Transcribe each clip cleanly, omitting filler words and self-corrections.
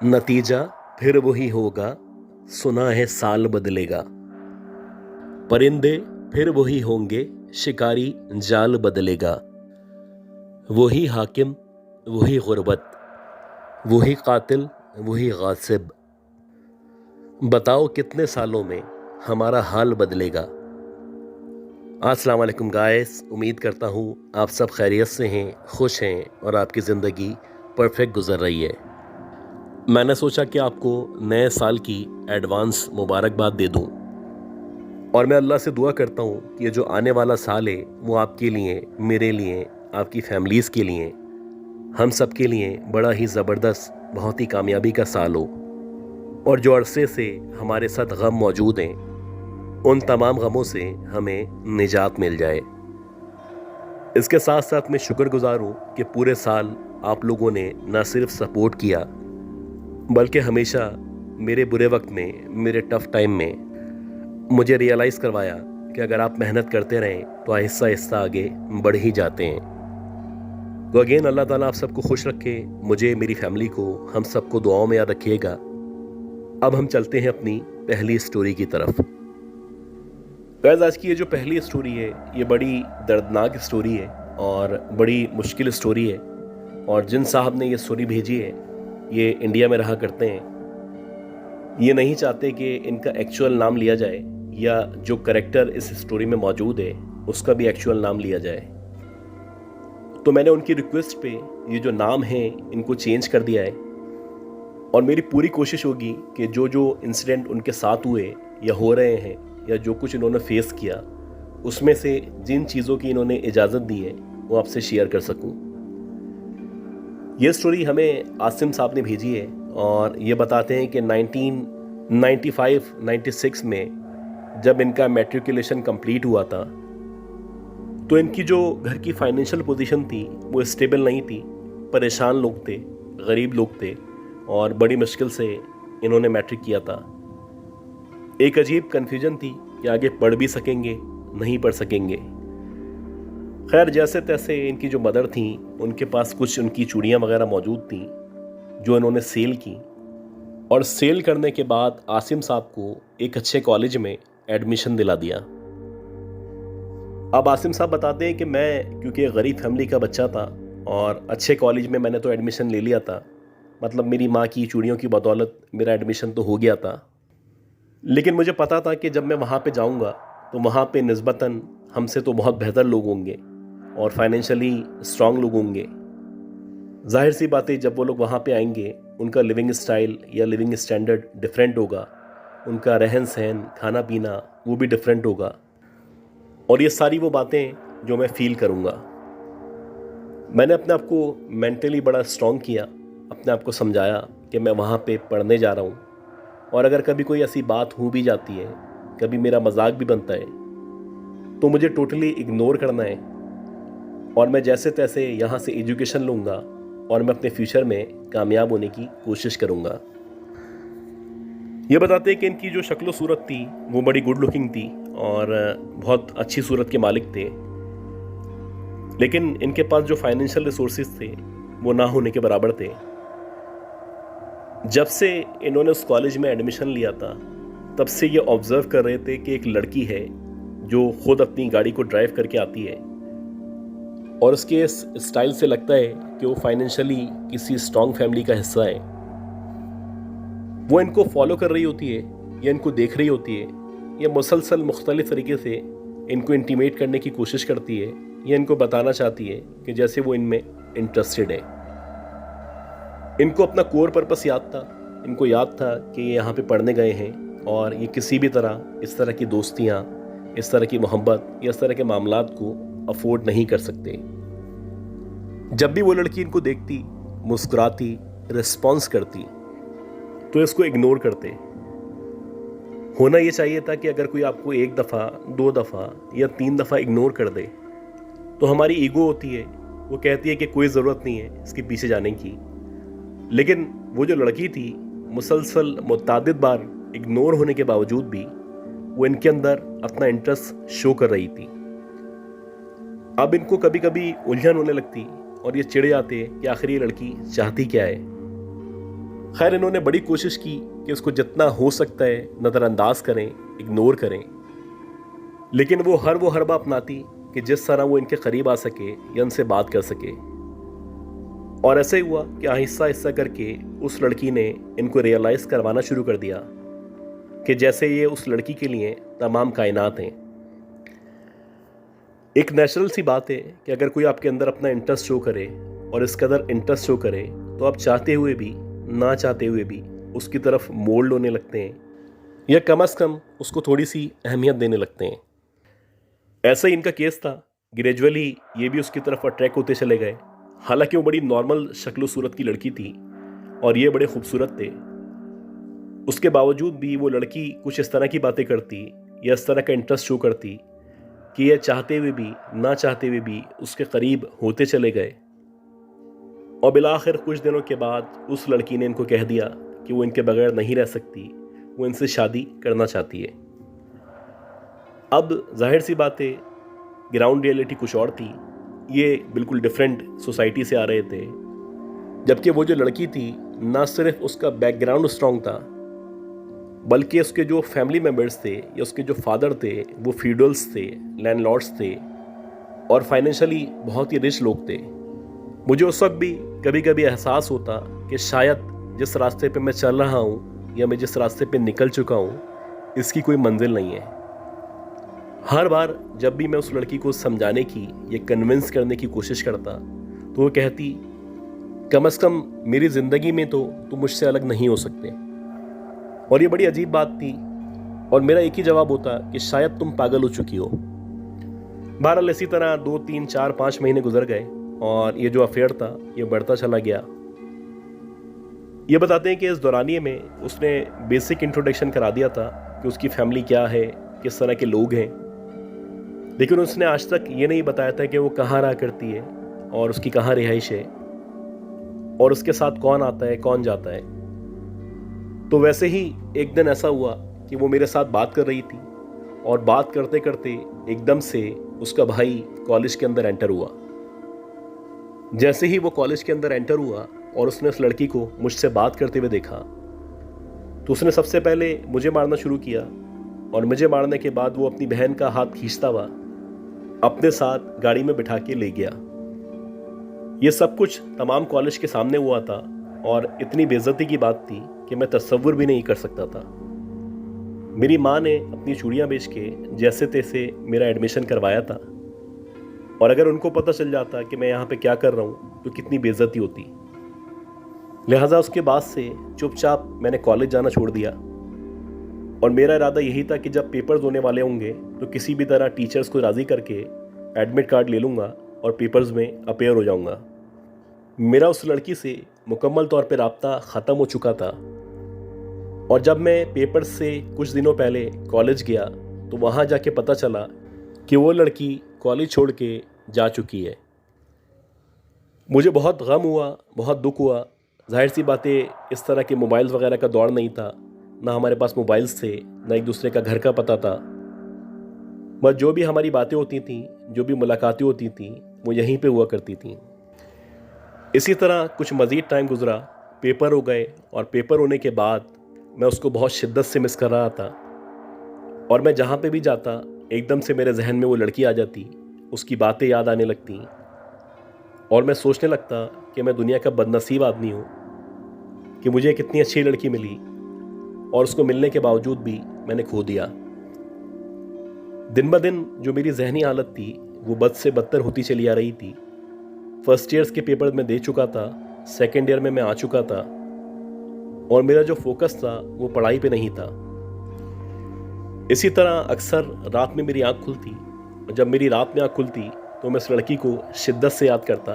नतीजा फिर वही होगा, सुना है साल बदलेगा। परिंदे फिर वही होंगे, शिकारी जाल बदलेगा। वही हाकिम, वही गुर्बत, वही कातिल, वही गासिब। बताओ कितने सालों में हमारा हाल बदलेगा। अस्सलाम वालेकुम गाइस, उम्मीद करता हूँ आप सब खैरियत से हैं, खुश हैं और आपकी ज़िंदगी परफेक्ट गुजर रही है। मैंने सोचा कि आपको नए साल की एडवांस मुबारकबाद दे दूं और मैं अल्लाह से दुआ करता हूं कि ये जो आने वाला साल है वो आपके लिए, मेरे लिए, आपकी फैमिलीज़ के लिए, हम सब के लिए बड़ा ही ज़बरदस्त, बहुत ही कामयाबी का साल हो और जो अरसे से हमारे साथ गम मौजूद हैं उन तमाम गमों से हमें निजात मिल जाए। इसके साथ साथ मैं शुक्रगुजार हूँ कि पूरे साल आप लोगों ने न सिर्फ सपोर्ट किया बल्कि हमेशा मेरे बुरे वक्त में, मेरे टफ़ टाइम में मुझे रियलाइज़ करवाया कि अगर आप मेहनत करते रहें तो आहिस्ता आहिस्ता आगे बढ़ ही जाते हैं। तो अगेन अल्लाह ताला आप सबको खुश रखे, मुझे, मेरी फैमिली को, हम सबको दुआओं में याद रखिएगा। अब हम चलते हैं अपनी पहली स्टोरी की तरफ। गाइस, आज की ये जो पहली स्टोरी है ये बड़ी दर्दनाक स्टोरी है और बड़ी मुश्किल स्टोरी है और जिन साहब ने ये स्टोरी भेजी है ये इंडिया में रहा करते हैं। ये नहीं चाहते कि इनका एक्चुअल नाम लिया जाए या जो करेक्टर इस स्टोरी में मौजूद है उसका भी एक्चुअल नाम लिया जाए। तो मैंने उनकी रिक्वेस्ट पे ये जो नाम है इनको चेंज कर दिया है और मेरी पूरी कोशिश होगी कि जो जो इंसिडेंट उनके साथ हुए या हो रहे हैं या जो कुछ इन्होंने फेस किया उसमें से जिन चीज़ों की इन्होंने इजाज़त दी है वो आपसे शेयर कर सकूं। ये स्टोरी हमें आसिम साहब ने भेजी है और ये बताते हैं कि 1995-96 में जब इनका मैट्रिकुलेशन कंप्लीट हुआ था तो इनकी जो घर की फाइनेंशियल पोजीशन थी वो स्टेबल नहीं थी। परेशान लोग थे, गरीब लोग थे और बड़ी मुश्किल से इन्होंने मैट्रिक किया था। एक अजीब कन्फ्यूजन थी कि आगे पढ़ भी सकेंगे, नहीं पढ़ सकेंगे। खैर, जैसे तैसे इनकी जो मदर थी उनके पास कुछ उनकी चूड़ियाँ वगैरह मौजूद थी जो इन्होंने सेल की और सेल करने के बाद आसिम साहब को एक अच्छे कॉलेज में एडमिशन दिला दिया। अब आसिम साहब बताते हैं कि मैं क्योंकि गरीब फैमिली का बच्चा था और अच्छे कॉलेज में मैंने तो एडमिशन ले लिया था, मतलब मेरी माँ की चूड़ियों की बदौलत मेरा एडमिशन तो हो गया था। लेकिन मुझे पता था कि जब मैं वहाँ पे जाऊँगा तो वहाँ पे निस्बतन हमसे तो बहुत बेहतर लोग होंगे और फाइनेंशियली स्ट्रांग लोग होंगे। जाहिर सी बात है, जब वो लोग वहाँ पे आएंगे उनका लिविंग स्टाइल या लिविंग स्टैंडर्ड डिफरेंट होगा, उनका रहन सहन, खाना पीना वो भी डिफरेंट होगा और ये सारी वो बातें जो मैं फील करूँगा। मैंने अपने आप को मेंटली बड़ा स्ट्रांग किया, अपने आप को समझाया कि मैं वहाँ पे पढ़ने जा रहा हूँ और अगर कभी कोई ऐसी बात हो भी जाती है, कभी मेरा मजाक भी बनता है तो मुझे टोटली इग्नोर करना है और मैं जैसे तैसे यहाँ से एजुकेशन लूँगा और मैं अपने फ्यूचर में कामयाब होने की कोशिश करूँगा। ये बताते हैं कि इनकी जो शक्ल सूरत थी वो बड़ी गुड लुकिंग थी और बहुत अच्छी सूरत के मालिक थे, लेकिन इनके पास जो फाइनेंशियल रिसोर्सेज थे वो ना होने के बराबर थे। जब से इन्होंने उस कॉलेज में एडमिशन लिया था तब से ये ऑब्जर्व कर रहे थे कि एक लड़की है जो खुद अपनी गाड़ी को ड्राइव करके आती है और उसके स्टाइल से लगता है कि वो फाइनेंशियली किसी स्ट्रांग फैमिली का हिस्सा है। वो इनको फॉलो कर रही होती है या इनको देख रही होती है या मुसलसल मुख्तलिफ तरीके से इनको इंटीमेट करने की कोशिश करती है या इनको बताना चाहती है कि जैसे वो इनमें इंटरेस्टेड है। इनको अपना कोर पर्पस याद था, इनको याद था कि ये यहाँ पे पढ़ने गए हैं और ये किसी भी तरह इस तरह की दोस्तियाँ, इस तरह की मोहब्बत या इस तरह के मामलात को अफोर्ड नहीं कर सकते। जब भी वो लड़की इनको देखती, मुस्कुराती, रिस्पॉन्स करती तो इसको इग्नोर करते। होना ये चाहिए था कि अगर कोई आपको एक दफ़ा, 2 दफ़ा या 3 दफ़ा इग्नोर कर दे तो हमारी ईगो होती है, वो कहती है कि कोई ज़रूरत नहीं है इसके पीछे जाने की। लेकिन वो जो लड़की थी मुसलसल मुतअद्दिद बार इग्नोर होने के बावजूद भी वो इनके अंदर अपना इंटरेस्ट शो कर रही थी। अब इनको कभी कभी उलझन होने लगती और ये चिढ़ जाते कि आखिर ये लड़की चाहती क्या है। खैर इन्होंने बड़ी कोशिश की कि उसको जितना हो सकता है नज़रअंदाज करें, इग्नोर करें, लेकिन वो हरबा अपनाती कि जिस तरह वो इनके करीब आ सके या उनसे बात कर सके। और ऐसे ही हुआ कि आहिस्ता आहिस्ता करके उस लड़की ने इनको रियलाइज़ करवाना शुरू कर दिया कि जैसे ये उस लड़की के लिए तमाम कायनात हैं। एक नेचुरल सी बात है कि अगर कोई आपके अंदर अपना इंटरेस्ट शो करे और इस कदर इंटरेस्ट शो करे तो आप चाहते हुए भी ना चाहते हुए भी उसकी तरफ मोल्ड होने लगते हैं या कम से कम उसको थोड़ी सी अहमियत देने लगते हैं। ऐसा ही इनका केस था। ग्रेजुअली ये भी उसकी तरफ अट्रैक्ट होते चले गए। हालांकि वो बड़ी नॉर्मल शक्ल सूरत की लड़की थी और ये बड़े खूबसूरत थे, उसके बावजूद भी वो लड़की कुछ इस तरह की बातें करती या इस तरह का इंटरेस्ट शो करती कि ये चाहते हुए भी ना चाहते हुए भी उसके करीब होते चले गए। और बिलाखिर कुछ दिनों के बाद उस लड़की ने इनको कह दिया कि वो इनके बगैर नहीं रह सकती, वो इनसे शादी करना चाहती है। अब जाहिर सी बात है ग्राउंड रियलिटी कुछ और थी। ये बिल्कुल डिफरेंट सोसाइटी से आ रहे थे, जबकि वो जो लड़की थी ना सिर्फ उसका बैकग्राउंड स्ट्रांग था बल्कि उसके जो फैमिली मेम्बर्स थे या उसके जो फादर थे वो फीडल्स थे, लैंडलॉर्ड्स थे और फाइनेंशियली बहुत ही रिच लोग थे। मुझे उस वक्त भी कभी कभी एहसास होता कि शायद जिस रास्ते पे मैं चल रहा हूँ या मैं जिस रास्ते पे निकल चुका हूँ इसकी कोई मंजिल नहीं है। हर बार जब भी मैं उस लड़की को समझाने की या कन्विंस करने की कोशिश करता तो वो कहती कम से कम मेरी ज़िंदगी में तो तुम मुझसे अलग नहीं हो सकते। और ये बड़ी अजीब बात थी और मेरा एक ही जवाब होता कि शायद तुम पागल हो चुकी हो। बहरहाल इसी तरह 2, 3, 4, 5 महीने गुजर गए और ये जो अफेयर था ये बढ़ता चला गया। ये बताते हैं कि इस दौरानिए में उसने बेसिक इंट्रोडक्शन करा दिया था कि उसकी फैमिली क्या है, किस तरह के लोग हैं, लेकिन उसने आज तक ये नहीं बताया था कि वो कहाँ रहा करती है और उसकी कहाँ रिहाइश है और उसके साथ कौन आता है कौन जाता है। तो वैसे ही एक दिन ऐसा हुआ कि वो मेरे साथ बात कर रही थी और बात करते करते एकदम से उसका भाई कॉलेज के अंदर एंटर हुआ। जैसे ही वो कॉलेज के अंदर एंटर हुआ और उसने उस लड़की को मुझसे बात करते हुए देखा तो उसने सबसे पहले मुझे मारना शुरू किया और मुझे मारने के बाद वो अपनी बहन का हाथ खींचता हुआ अपने साथ गाड़ी में बिठा के ले गया। ये सब कुछ तमाम कॉलेज के सामने हुआ था और इतनी बेइज्जती की बात थी कि मैं तसव्वुर भी नहीं कर सकता था। मेरी माँ ने अपनी चूड़ियाँ बेच के जैसे तैसे मेरा एडमिशन करवाया था और अगर उनको पता चल जाता कि मैं यहाँ पे क्या कर रहा हूँ तो कितनी बेइज्जती होती। लिहाजा उसके बाद से चुपचाप मैंने कॉलेज जाना छोड़ दिया और मेरा इरादा यही था कि जब पेपर्स होने वाले होंगे तो किसी भी तरह टीचर्स को राज़ी करके एडमिट कार्ड ले लूँगा और पेपर्स में अपीयर हो जाऊँगा। मेरा उस लड़की से मुकम्मल तौर पे राब्ता ख़त्म हो चुका था और जब मैं पेपर से कुछ दिनों पहले कॉलेज गया तो वहाँ जाके पता चला कि वो लड़की कॉलेज छोड़ के जा चुकी है। मुझे बहुत गम हुआ, बहुत दुख हुआ। जाहिर सी बातें इस तरह के मोबाइल्स वगैरह का दौर नहीं था, ना हमारे पास मोबाइल्स थे, ना एक दूसरे का घर का पता था। बस जो भी हमारी बातें होती थीं, जो भी मुलाकातें होती थीं वो यहीं पे हुआ करती थीं। इसी तरह कुछ मज़ीद टाइम गुजरा, पेपर हो गए और पेपर होने के बाद मैं उसको बहुत शिद्दत से मिस कर रहा था और मैं जहाँ पे भी जाता एकदम से मेरे जहन में वो लड़की आ जाती, उसकी बातें याद आने लगती और मैं सोचने लगता कि मैं दुनिया का बदनसीब आदमी हूँ कि मुझे कितनी अच्छी लड़की मिली और उसको मिलने के बावजूद भी मैंने खो दिया। दिन ब दिन जो मेरी जहनी हालत थी वो बद से बदतर होती चली आ रही थी। फर्स्ट ईयर्स के पेपर मैं दे चुका था, सेकेंड ईयर में मैं आ चुका था और मेरा जो फोकस था वो पढ़ाई पे नहीं था। इसी तरह अक्सर रात में मेरी आँख खुलती और जब मेरी रात में आँख खुलती तो मैं इस लड़की को शिद्दत से याद करता।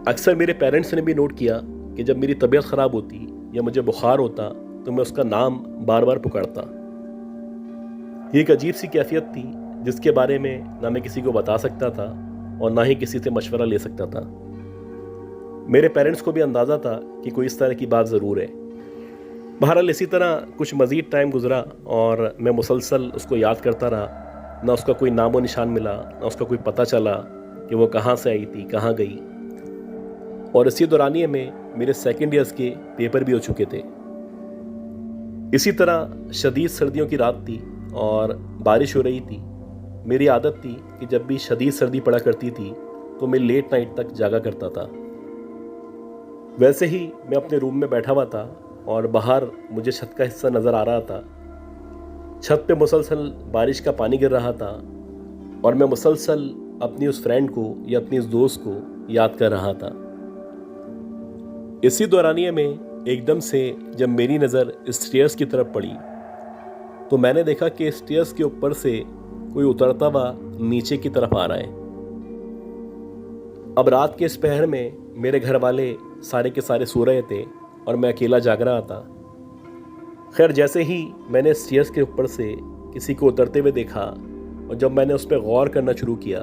अक्सर मेरे पेरेंट्स ने भी नोट किया कि जब मेरी तबीयत ख़राब होती या मुझे बुखार होता तो मैं उसका नाम बार बार पुकारता। ये एक अजीब सी कैफियत थी जिसके बारे में ना मैं किसी को बता सकता था और ना ही किसी से मशवरा ले सकता था। मेरे पेरेंट्स को भी अंदाज़ा था कि कोई इस तरह की बात ज़रूर है। बहरहाल इसी तरह कुछ मज़ीद टाइम गुजरा और मैं मुसलसल उसको याद करता रहा। ना उसका कोई नामो निशान मिला, ना उसका कोई पता चला कि वो कहाँ से आई थी, कहाँ गई। और इसी दौरानिए में मेरे सेकेंड ईयर्स के पेपर भी हो चुके थे। इसी तरह शदीद सर्दियों की रात थी और बारिश हो रही थी। मेरी आदत थी कि जब भी शदीद सर्दी पड़ा करती थी तो मैं लेट नाइट तक जागा करता था। वैसे ही मैं अपने रूम में बैठा हुआ था और बाहर मुझे छत का हिस्सा नज़र आ रहा था। छत पे मुसलसल बारिश का पानी गिर रहा था और मैं मुसलसल अपनी उस फ्रेंड को या अपनी उस दोस्त को याद कर रहा था। इसी दौरानिए में एकदम से जब मेरी नज़र स्टेयर्स की तरफ पड़ी तो मैंने देखा कि स्टेयर्स के ऊपर से कोई उतरता हुआ नीचे की तरफ आ रहा है। अब रात के इस पहर में मेरे घर वाले सारे के सारे सो रहे थे और मैं अकेला जाग रहा था। खैर, जैसे ही मैंने स्टेयर्स के ऊपर से किसी को उतरते हुए देखा और जब मैंने उस पर गौर करना शुरू किया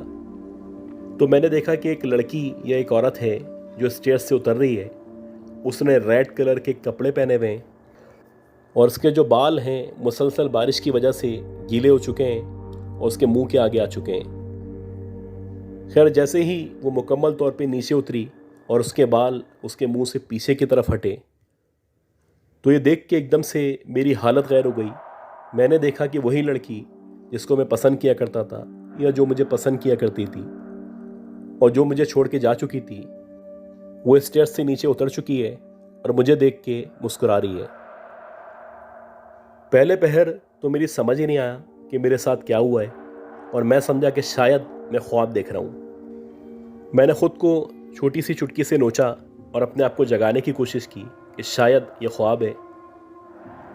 तो मैंने देखा कि एक लड़की या एक औरत है जो स्टेयर्स से उतर रही है। उसने रेड कलर के कपड़े पहने हुए हैं और उसके जो बाल हैं मुसलसल बारिश की वजह से गीले हो चुके हैं और उसके मुंह के आगे आ चुके हैं। खैर, जैसे ही वो मुकम्मल तौर पे नीचे उतरी और उसके बाल उसके मुंह से पीछे की तरफ हटे तो ये देख के एकदम से मेरी हालत गैर हो गई। मैंने देखा कि वही लड़की जिसको मैं पसंद किया करता था या जो मुझे पसंद किया करती थी और जो मुझे छोड़ के जा चुकी थी, वो स्टेयर्स से नीचे उतर चुकी है और मुझे देख के मुस्कुरा रही है। पहले पहर तो मेरी समझ ही नहीं आया कि मेरे साथ क्या हुआ है और मैं समझा कि शायद मैं ख्वाब देख रहा हूँ। मैंने ख़ुद को छोटी सी चुटकी से नोचा और अपने आप को जगाने की कोशिश की कि शायद ये ख्वाब है।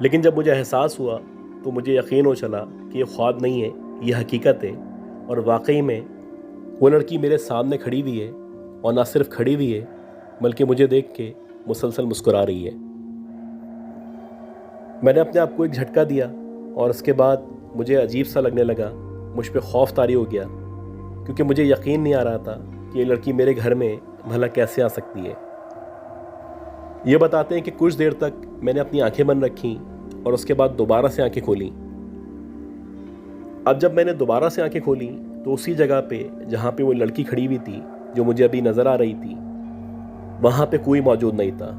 लेकिन जब मुझे एहसास हुआ तो मुझे यकीन हो चला कि ये ख्वाब नहीं है, ये हकीकत है और वाकई में वो लड़की मेरे सामने खड़ी हुई है और ना सिर्फ खड़ी हुई है बल्कि मुझे देख के मुसलसल मुस्कुरा रही है। मैंने अपने आप को एक झटका दिया और उसके बाद मुझे अजीब सा लगने लगा। मुझ पे खौफ तारी हो गया क्योंकि मुझे यकीन नहीं आ रहा था कि ये लड़की मेरे घर में भला कैसे आ सकती है। ये बताते हैं कि कुछ देर तक मैंने अपनी आंखें बंद रखी और उसके बाद दोबारा से आंखें खोली। अब जब मैंने दोबारा से आंखें खोली तो उसी जगह पे जहाँ पे वो लड़की खड़ी हुई थी जो मुझे अभी नज़र आ रही थी, वहाँ पे कोई मौजूद नहीं था।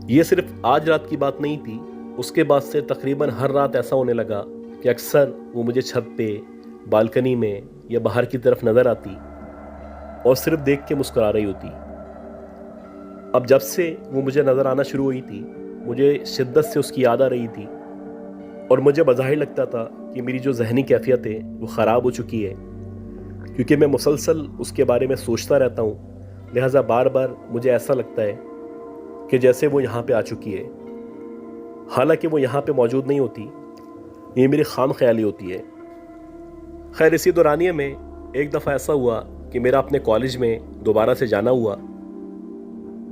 ये सिर्फ आज रात की बात नहीं थी, उसके बाद से तकरीबन हर रात ऐसा होने लगा कि अक्सर वो मुझे छत पे, बालकनी में या बाहर की तरफ नज़र आती और सिर्फ देख के मुस्कुरा रही होती। अब जब से वो मुझे नज़र आना शुरू हुई थी मुझे शिद्दत से उसकी याद आ रही थी और मुझे बज़ाहिर लगता था कि मेरी जो जहनी कैफियत है वो ख़राब हो चुकी है क्योंकि मैं मुसलसल उसके बारे में सोचता रहता हूँ। लिहाजा बार बार मुझे ऐसा लगता है कि जैसे वो यहाँ पे आ चुकी है, हालांकि वो यहाँ पे मौजूद नहीं होती। ये मेरी खाम ख्याली होती है। खैर, इसी दौरानिए में एक दफ़ा ऐसा हुआ कि मेरा अपने कॉलेज में दोबारा से जाना हुआ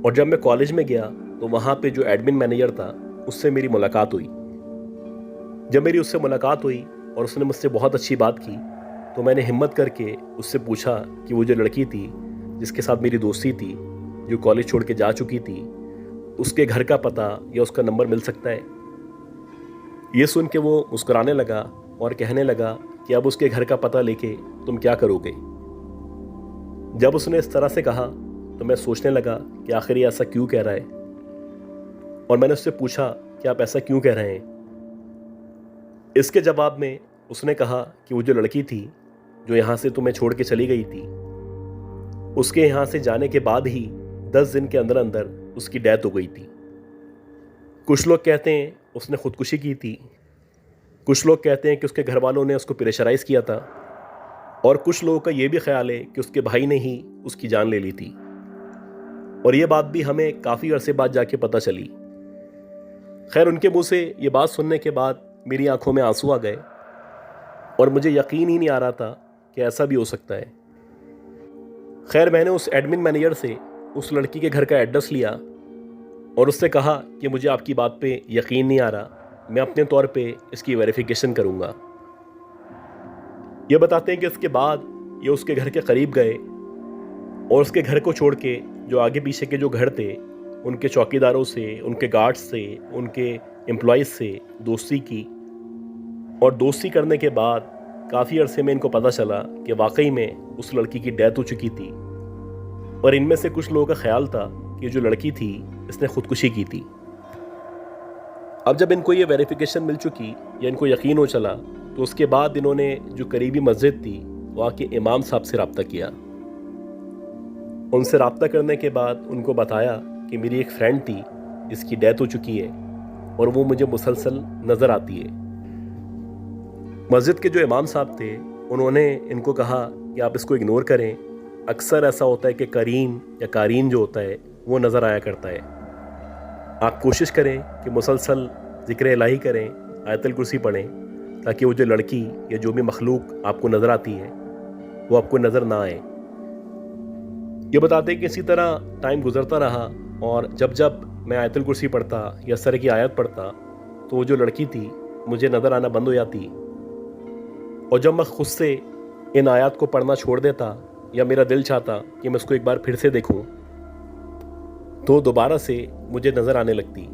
और जब मैं कॉलेज में गया तो वहाँ पे जो एडमिन मैनेजर था उससे मेरी मुलाकात हुई। जब मेरी उससे मुलाकात हुई और उसने मुझसे बहुत अच्छी बात की तो मैंने हिम्मत करके उससे पूछा कि वो जो लड़की थी जिसके साथ मेरी दोस्ती थी, जो कॉलेज छोड़ के जा चुकी थी, उसके घर का पता या उसका नंबर मिल सकता है। ये सुन के वो मुस्कुराने लगा और कहने लगा कि अब उसके घर का पता लेके तुम क्या करोगे। जब उसने इस तरह से कहा तो मैं सोचने लगा कि आखिर ये ऐसा क्यों कह रहा है और मैंने उससे पूछा कि आप ऐसा क्यों कह रहे हैं। इसके जवाब में उसने कहा कि वो जो लड़की थी जो यहाँ से तुम्हें छोड़ के चली गई थी, उसके यहाँ से जाने के बाद ही 10 दिन के अंदर अंदर उसकी डेथ हो गई थी। कुछ लोग कहते हैं उसने खुदकुशी की थी, कुछ लोग कहते हैं कि उसके घर वालों ने उसको प्रेशराइज़ किया था और कुछ लोगों का ये भी ख्याल है कि उसके भाई ने ही उसकी जान ले ली थी। और ये बात भी हमें काफ़ी अरसे बाद जाके पता चली। खैर, उनके मुंह से ये बात सुनने के बाद मेरी आंखों में आंसू आ गए और मुझे यकीन ही नहीं आ रहा था कि ऐसा भी हो सकता है। खैर, मैंने उस एडमिन मैनेजर से उस लड़की के घर का एड्रेस लिया और उससे कहा कि मुझे आपकी बात पे यकीन नहीं आ रहा, मैं अपने तौर पे इसकी वेरिफिकेशन करूँगा। ये बताते हैं कि इसके बाद ये उसके घर के करीब गए और उसके घर को छोड़ के जो आगे पीछे के जो घर थे उनके चौकीदारों से, उनके गार्ड्स से, उनके एम्प्लॉयज़ से दोस्ती की और दोस्ती करने के बाद काफ़ी अरसे में इनको पता चला कि वाकई में उस लड़की की डेथ हो चुकी थी। और इनमें से कुछ लोगों का ख्याल था कि ये जो लड़की थी इसने खुदकुशी की थी। अब जब इनको ये वेरिफिकेशन मिल चुकी या इनको यकीन हो चला, तो उसके बाद इन्होंने जो करीबी मस्जिद थी वहाँ के इमाम साहब से रब्ता किया। उनसे रब्ता करने के बाद उनको बताया कि मेरी एक फ्रेंड थी जिसकी डेथ हो चुकी है और वो मुझे मुसलसल नज़र आती है। मस्जिद के जो इमाम साहब थे उन्होंने इनको कहा कि आप इसको इग्नोर करें, अक्सर ऐसा होता है कि करीन या कारीन जो होता है वो नज़र आया करता है। आप कोशिश करें कि मुसलसल ज़िक्र इलाही करें, आयतुल कुर्सी पढ़ें, ताकि वो जो लड़की या जो भी मखलूक आपको नज़र आती है वो आपको नज़र ना आए। ये बताते हैं कि इसी तरह टाइम गुजरता रहा और जब जब मैं आयतुल कुर्सी पढ़ता या इस तरह की आयत पढ़ता तो वो जो लड़की थी मुझे नज़र आना बंद हो जाती, और जब मैं खुद से इन आयत को पढ़ना छोड़ देता या मेरा दिल चाहता कि मैं उसको एक बार फिर से देखूं, तो दोबारा से मुझे नज़र आने लगती।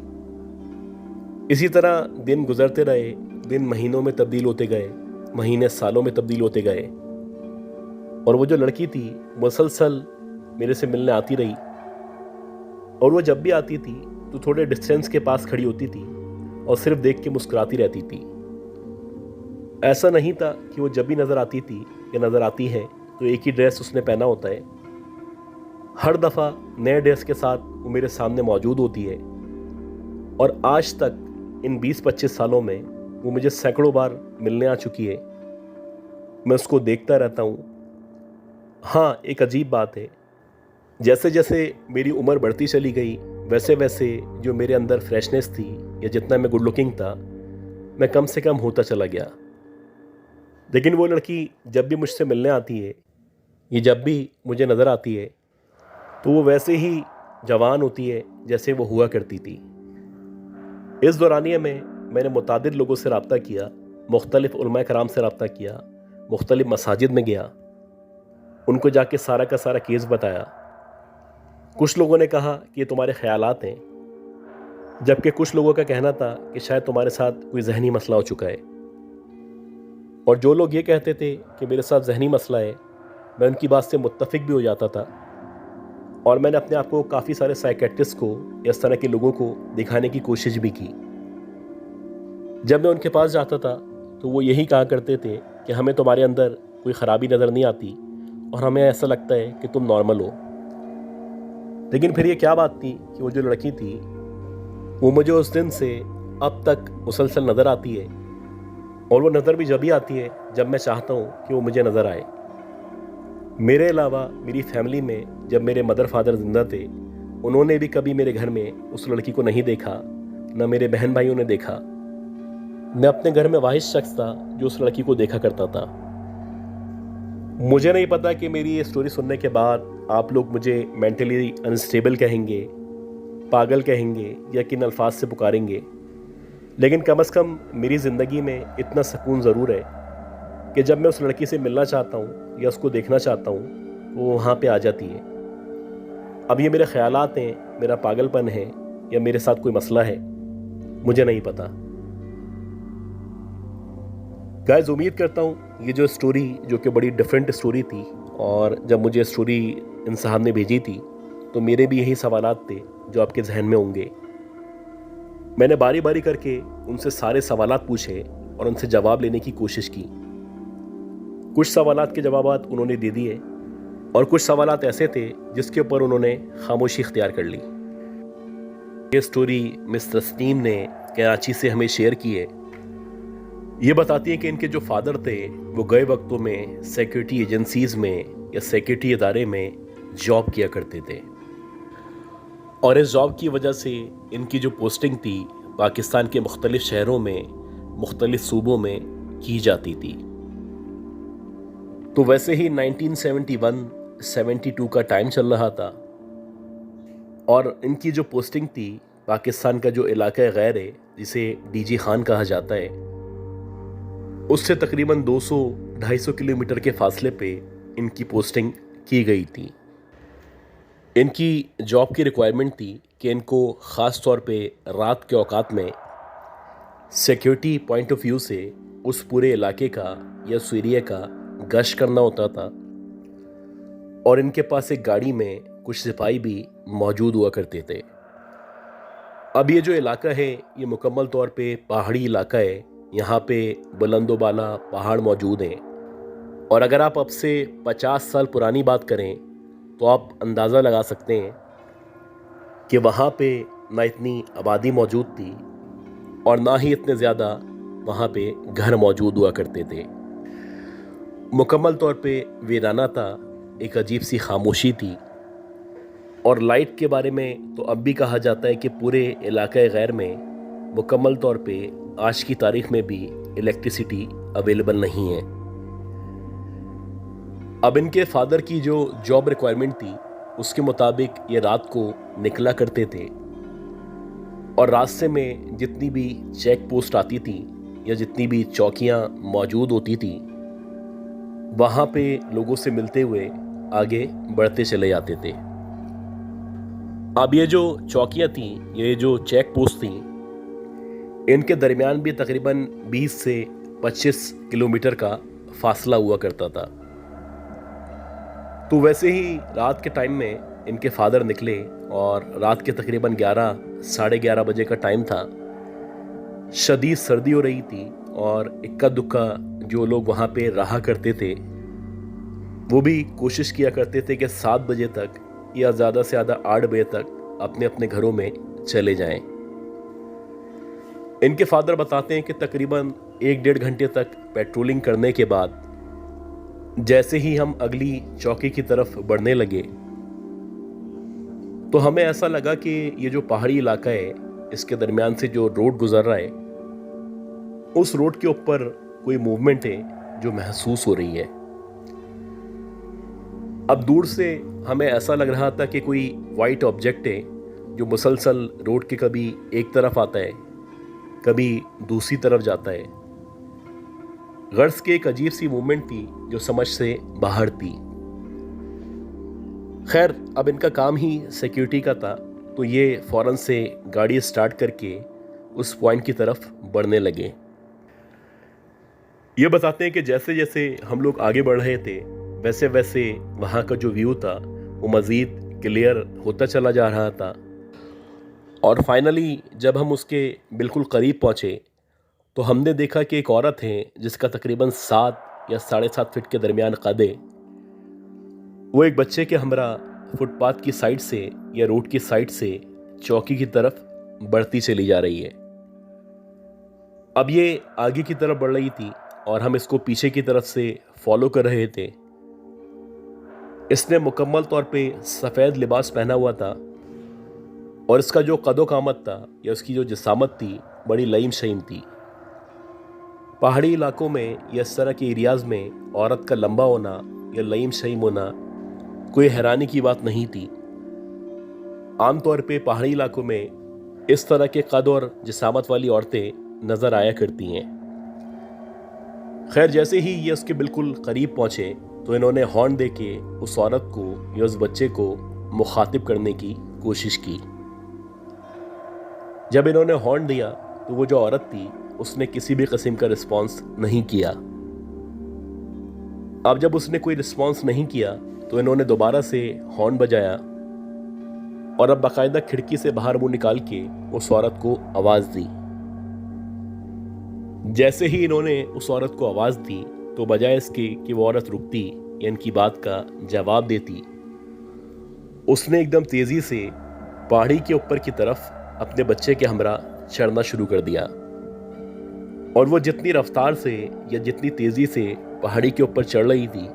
इसी तरह दिन गुजरते रहे, दिन महीनों में तब्दील होते गए, महीने सालों में तब्दील होते गए, और वो जो लड़की थी मुसलसल मेरे से मिलने आती रही। और वो जब भी आती थी तो थोड़े डिस्टेंस के पास खड़ी होती थी और सिर्फ देख के मुस्कुराती रहती थी। ऐसा नहीं था कि वो जब भी नज़र आती थी या नज़र आती है तो एक ही ड्रेस उसने पहना होता है। हर दफ़ा नए ड्रेस के साथ वो मेरे सामने मौजूद होती है, और आज तक इन 20-25 सालों में वो मुझे सैकड़ों बार मिलने आ चुकी है। मैं उसको देखता रहता हूँ। हाँ, एक अजीब बात है, जैसे जैसे मेरी उम्र बढ़ती चली गई वैसे वैसे जो मेरे अंदर फ्रेशनेस थी या जितना मैं गुड लुकिंग था, मैं कम से कम होता चला गया। लेकिन वो लड़की जब भी मुझसे मिलने आती है, ये जब भी मुझे नज़र आती है, तो वो वैसे ही जवान होती है जैसे वो हुआ करती थी। इस दौरानिया में मैंने मुतादिद लोगों से रब्ता किया, मुख्तलिफ उलमा कराम से रब्ता किया, मुख्तलिफ मसाजिद में गया, उनको जाके सारा का सारा केस बताया। कुछ लोगों ने कहा कि ये तुम्हारे ख्यालात हैं, जबकि कुछ लोगों का कहना था कि शायद तुम्हारे साथ कोई जहनी मसला हो चुका है। और जो लोग ये कहते थे कि मेरे साथ जहनी मसला है, मैं उनकी बात से मुत्तफिक भी हो जाता था, और मैंने अपने आप को काफ़ी सारे साइकेट्रिस्ट को या इस तरह के लोगों को दिखाने की कोशिश भी की। जब मैं उनके पास जाता था तो वो यही कहा करते थे कि हमें तुम्हारे अंदर कोई ख़राबी नज़र नहीं आती और हमें ऐसा लगता है कि तुम नॉर्मल हो। लेकिन फिर ये क्या बात थी कि वो जो लड़की थी वो मुझे उस दिन से अब तक मुसलसल नज़र आती है, और वो नज़र भी जब ही आती है जब मैं चाहता हूँ कि वो मुझे नज़र आए। मेरे अलावा मेरी फैमिली में जब मेरे मदर फादर ज़िंदा थे, उन्होंने भी कभी मेरे घर में उस लड़की को नहीं देखा, न मेरे बहन भाइयों ने देखा। मैं अपने घर में वाहिद शख्स था जो उस लड़की को देखा करता था। मुझे नहीं पता कि मेरी ये स्टोरी सुनने के बाद आप लोग मुझे मेंटली अनस्टेबल कहेंगे, पागल कहेंगे, या किन अल्फाज से पुकारेंगे, लेकिन कम से कम मेरी ज़िंदगी में इतना सुकून ज़रूर है कि जब मैं उस लड़की से मिलना चाहता हूँ या उसको देखना चाहता हूँ वो वहाँ पे आ जाती है। अब ये मेरे ख्यालात हैं, मेरा पागलपन है, या मेरे साथ कोई मसला है, मुझे नहीं पता। गाइस, उम्मीद करता हूँ ये जो स्टोरी, जो कि बड़ी डिफरेंट स्टोरी थी, और जब मुझे स्टोरी इन साहब ने भेजी थी तो मेरे भी यही सवालात थे जो आपके जहन में होंगे। मैंने बारी बारी करके उनसे सारे सवालात पूछे और उनसे जवाब लेने की कोशिश की। कुछ सवालात के जवाबात उन्होंने दे दिए, और कुछ सवालात ऐसे थे जिसके ऊपर उन्होंने खामोशी इख्तियार कर ली। ये स्टोरी मिस तस्नीम ने कराची से हमें शेयर की है। ये बताती है कि इनके जो फादर थे वो गए वक्तों में सिक्योरिटी एजेंसीज़ में या सिक्योरिटी इदारे में जॉब किया करते थे, और इस जॉब की वजह से इनकी जो पोस्टिंग थी पाकिस्तान के मुख्तलिफ शहरों में, मुख्तलिफ सूबों में की जाती थी। तो वैसे ही 1971-72 का टाइम चल रहा था, और इनकी जो पोस्टिंग थी पाकिस्तान का जो इलाका गैर है जिसे डीजी खान कहा जाता है, उससे तकरीबन 200-250 किलोमीटर के फासले पे इनकी पोस्टिंग की गई थी। इनकी जॉब की रिक्वायरमेंट थी कि इनको ख़ास तौर पे रात के औकात में सिक्योरिटी पॉइंट ऑफ व्यू से उस पूरे इलाके का या उस एरिया का गश्त करना होता था, और इनके पास एक गाड़ी में कुछ सिपाही भी मौजूद हुआ करते थे। अब ये जो इलाका है ये मुकम्मल तौर पे पहाड़ी इलाका है। यहाँ पे बुलंदोबाला पहाड़ मौजूद हैं और अगर आप अब से 50 साल पुरानी बात करें तो आप अंदाज़ा लगा सकते हैं कि वहाँ पे ना इतनी आबादी मौजूद थी और ना ही इतने ज़्यादा वहाँ पे घर मौजूद हुआ करते थे। मुकम्मल तौर पे वीराना था, एक अजीब सी खामोशी थी। और लाइट के बारे में तो अब भी कहा जाता है कि पूरे इलाक़े गैर में मुकम्मल तौर पे आज की तारीख में भी इलेक्ट्रिसिटी अवेलेबल नहीं है। अब इनके फादर की जो जॉब रिक्वायरमेंट थी उसके मुताबिक ये रात को निकला करते थे और रास्ते में जितनी भी चेक पोस्ट आती थी या जितनी भी चौकियां मौजूद होती थी वहाँ पे लोगों से मिलते हुए आगे बढ़ते चले जाते थे। अब ये जो चौकियां थी, ये जो चेक पोस्ट थी, इनके दरमियान भी तकरीबन 20 से 25 किलोमीटर का फासला हुआ करता था। तो वैसे ही रात के टाइम में इनके फादर निकले और रात के तकरीबन 11 साढ़े 11 बजे का टाइम था। शदीद सर्दी हो रही थी और इक्का दुक्का जो लोग वहाँ पे रहा करते थे वो भी कोशिश किया करते थे कि 7 बजे तक या ज़्यादा से ज़्यादा 8 बजे तक अपने अपने घरों में चले जाएं। इनके फादर बताते हैं कि तकरीबन 1-1.5 घंटे तक पेट्रोलिंग करने के बाद जैसे ही हम अगली चौकी की तरफ बढ़ने लगे तो हमें ऐसा लगा कि ये जो पहाड़ी इलाका है इसके दरमियान से जो रोड गुजर रहा है उस रोड के ऊपर कोई मूवमेंट है जो महसूस हो रही है। अब दूर से हमें ऐसा लग रहा था कि कोई वाइट ऑब्जेक्ट है जो मुसलसल रोड के कभी एक तरफ आता है कभी दूसरी तरफ जाता है। गर्ज की एक अजीब सी मूवमेंट थी जो समझ से बाहर थी। खैर अब इनका काम ही सिक्योरिटी का था तो ये फौरन से गाड़ी स्टार्ट करके उस पॉइंट की तरफ बढ़ने लगे। ये बताते हैं कि जैसे जैसे हम लोग आगे बढ़ रहे थे वैसे वैसे वहाँ का जो व्यू था वो मज़ीद क्लियर होता चला जा रहा था और फाइनली जब हम उसके बिल्कुल करीब पहुँचे तो हमने देखा कि एक औरत है जिसका तकरीबन 7 या 7.5 फीट के दरमियान कद है। वो एक बच्चे के हमरा फुटपाथ की साइड से या रोड की साइड से चौकी की तरफ बढ़ती चली जा रही है। अब ये आगे की तरफ बढ़ रही थी और हम इसको पीछे की तरफ से फॉलो कर रहे थे। इसने मुकम्मल तौर पे सफ़ेद लिबास पहना हुआ था और इसका जो कदो कामत था या उसकी जो जिसामत थी बड़ी लईम शईम थी। पहाड़ी इलाकों में या इस तरह के एरियाज़ में औरत का लंबा होना या लईम शईम होना कोई हैरानी की बात नहीं थी। आमतौर पे पहाड़ी इलाकों में इस तरह के कद और जिसामत वाली औरतें नज़र आया करती हैं। खैर जैसे ही ये उसके बिल्कुल करीब पहुँचे तो इन्होंने हॉर्न दे के उस औरत को या उस बच्चे को मुखातिब करने की कोशिश की। जब इन्होंने हॉर्न दिया तो वो जो औरत थी उसने किसी भी किस्म का रिस्पॉन्स नहीं किया। अब जब उसने कोई रिस्पॉन्स नहीं किया तो इन्होंने दोबारा से हॉर्न बजाया और अब बाकायदा खिड़की से बाहर मुंह निकाल के उस औरत को आवाज़ दी। जैसे ही इन्होंने उस औरत को आवाज़ दी तो बजाय इसके कि वो औरत रुकती या इनकी बात का जवाब देती, उसने एकदम तेज़ी से पहाड़ी के ऊपर की तरफ अपने बच्चे के हमरा चढ़ना शुरू कर दिया। और वो जितनी रफ्तार से या जितनी तेज़ी से पहाड़ी के ऊपर चढ़ रही थी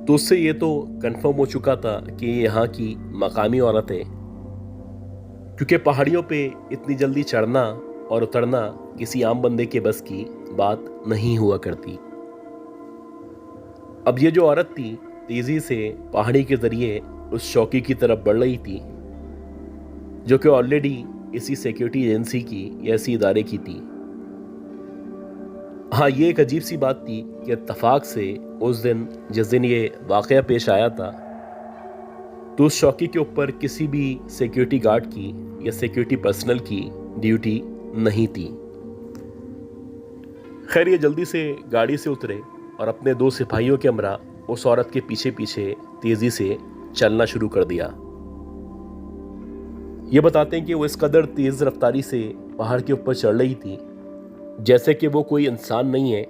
तो उससे ये तो कंफर्म हो चुका था कि ये यहाँ की मकामी औरत है, क्योंकि पहाड़ियों पे इतनी जल्दी चढ़ना और उतरना किसी आम बंदे के बस की बात नहीं हुआ करती। अब ये जो औरत थी तेज़ी से पहाड़ी के ज़रिए उस चौकी की तरफ बढ़ रही थी जो कि ऑलरेडी इसी सिक्योरिटी एजेंसी की या इसी इदारे की थी। हाँ, ये एक अजीब सी बात थी कि इत्तफाक से उस दिन जिस दिन ये वाक़या पेश आया था तो उस चौकी के ऊपर किसी भी सिक्योरिटी गार्ड की या सिक्योरिटी पर्सनल की ड्यूटी नहीं थी। खैर ये जल्दी से गाड़ी से उतरे और अपने 2 सिपाहियों के हमरा उस औरत के पीछे पीछे तेज़ी से चलना शुरू कर दिया। ये बताते हैं कि वो इस कदर तेज़ रफ्तारी से पहाड़ के ऊपर चढ़ रही थी जैसे कि वो कोई इंसान नहीं है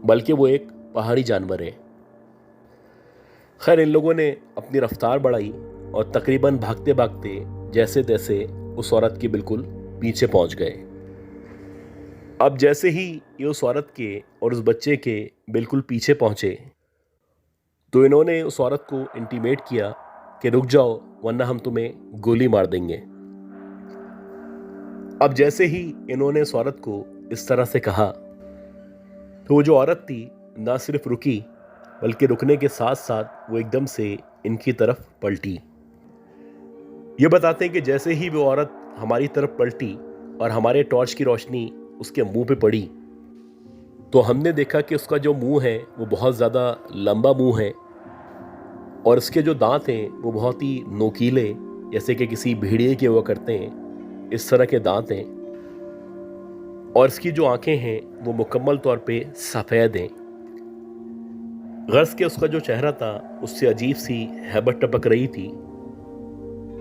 बल्कि वो एक पहाड़ी जानवर है। खैर, इन लोगों ने अपनी रफ्तार बढ़ाई और तकरीबन भागते भागते जैसे तैसे उस औरत के बिल्कुल पीछे पहुंच गए। अब जैसे ही ये उस औरत के और उस बच्चे के बिल्कुल पीछे पहुंचे तो इन्होंने उस औरत को इंटीमेट किया कि रुक जाओ वरना हम तुम्हें गोली मार देंगे। अब जैसे ही इन्होंने उस औरत को इस तरह से कहा तो वो जो औरत थी ना सिर्फ रुकी बल्कि रुकने के साथ साथ वो एकदम से इनकी तरफ पलटी। ये बताते हैं कि जैसे ही वो औरत हमारी तरफ पलटी और हमारे टॉर्च की रोशनी उसके मुंह पे पड़ी तो हमने देखा कि उसका जो मुंह है वो बहुत ज़्यादा लंबा मुंह है और इसके जो दांत हैं वो बहुत ही नोकीले, जैसे कि किसी भेड़िए के हुआ करते हैं, इस तरह के दांत हैं। और इसकी जो आंखें हैं वो मुकम्मल तौर पे सफ़ेद हैं। गर्ज के उसका जो चेहरा था उससे अजीब सी हैबत टपक रही थी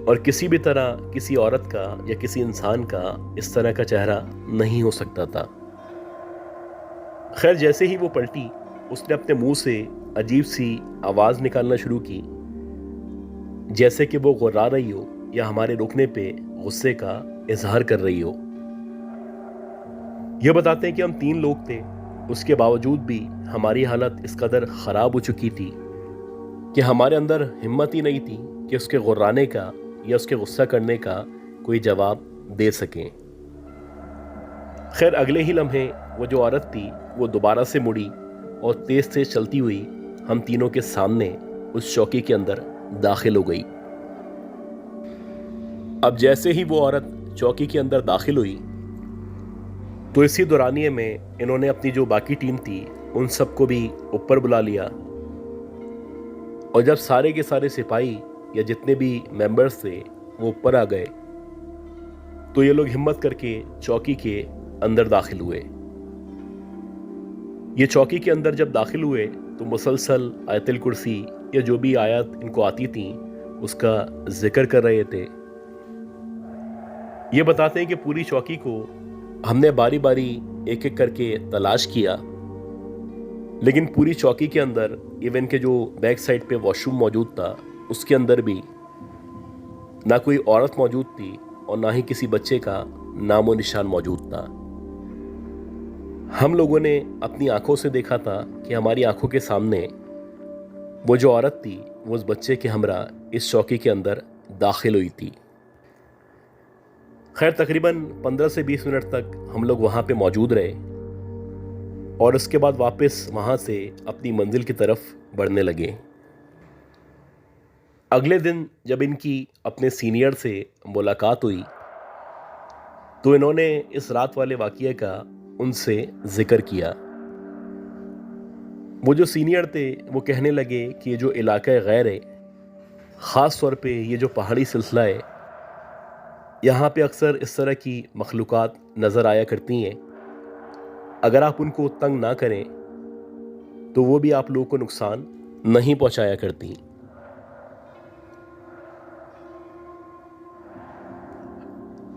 और किसी भी तरह किसी औरत का या किसी इंसान का इस तरह का चेहरा नहीं हो सकता था। खैर, जैसे ही वो पलटी उसने अपने मुंह से अजीब सी आवाज़ निकालना शुरू की जैसे कि वो गुर्रा रही हो या हमारे रुकने पे गुस्से का इजहार कर रही हो। ये बताते हैं कि हम 3 लोग थे, उसके बावजूद भी हमारी हालत इस कदर ख़राब हो चुकी थी कि हमारे अंदर हिम्मत ही नहीं थी कि उसके गुर्राने का या उसके गुस्सा करने का कोई जवाब दे सकें। खैर, अगले ही लम्हे वो जो औरत थी वो दोबारा से मुड़ी और तेज़ तेज़ चलती हुई हम तीनों के सामने उस चौकी के अंदर दाखिल हो गई। अब जैसे ही वो औरत चौकी के अंदर दाखिल हुई तो इसी दौरानिए में इन्होंने अपनी जो बाकी टीम थी उन सबको भी ऊपर बुला लिया और जब सारे के सारे सिपाही या जितने भी मेंबर्स थे वो ऊपर आ गए तो ये लोग हिम्मत करके चौकी के अंदर दाखिल हुए। ये चौकी के अंदर जब दाखिल हुए तो मुसलसल आयतुल कुर्सी या जो भी आयत इनको आती थी उसका जिक्र कर रहे थे। ये बताते हैं कि पूरी चौकी को हमने बारी बारी एक एक करके तलाश किया, लेकिन पूरी चौकी के अंदर इवन के जो बैक साइड पे वॉशरूम मौजूद था उसके अंदर भी ना कोई औरत मौजूद थी और ना ही किसी बच्चे का नामो निशान मौजूद था। हम लोगों ने अपनी आंखों से देखा था कि हमारी आंखों के सामने वो जो औरत थी वो उस बच्चे के हमरा इस चौकी के अंदर दाखिल हुई थी। खैर, तकरीबन 15 से 20 मिनट तक हम लोग वहाँ पे मौजूद रहे और उसके बाद वापस वहाँ से अपनी मंजिल की तरफ बढ़ने लगे। अगले दिन जब इनकी अपने सीनियर से मुलाकात हुई तो इन्होंने इस रात वाले वाक़ये का उनसे जिक्र किया। वो जो सीनियर थे वो कहने लगे कि ये जो इलाका गैर है, ख़ास तौर पे ये जो पहाड़ी सिलसिला है, यहाँ पे अक्सर इस तरह की मखलूक़ात नज़र आया करती हैं। अगर आप उनको तंग ना करें तो वो भी आप लोगों को नुकसान नहीं पहुँचाया करती।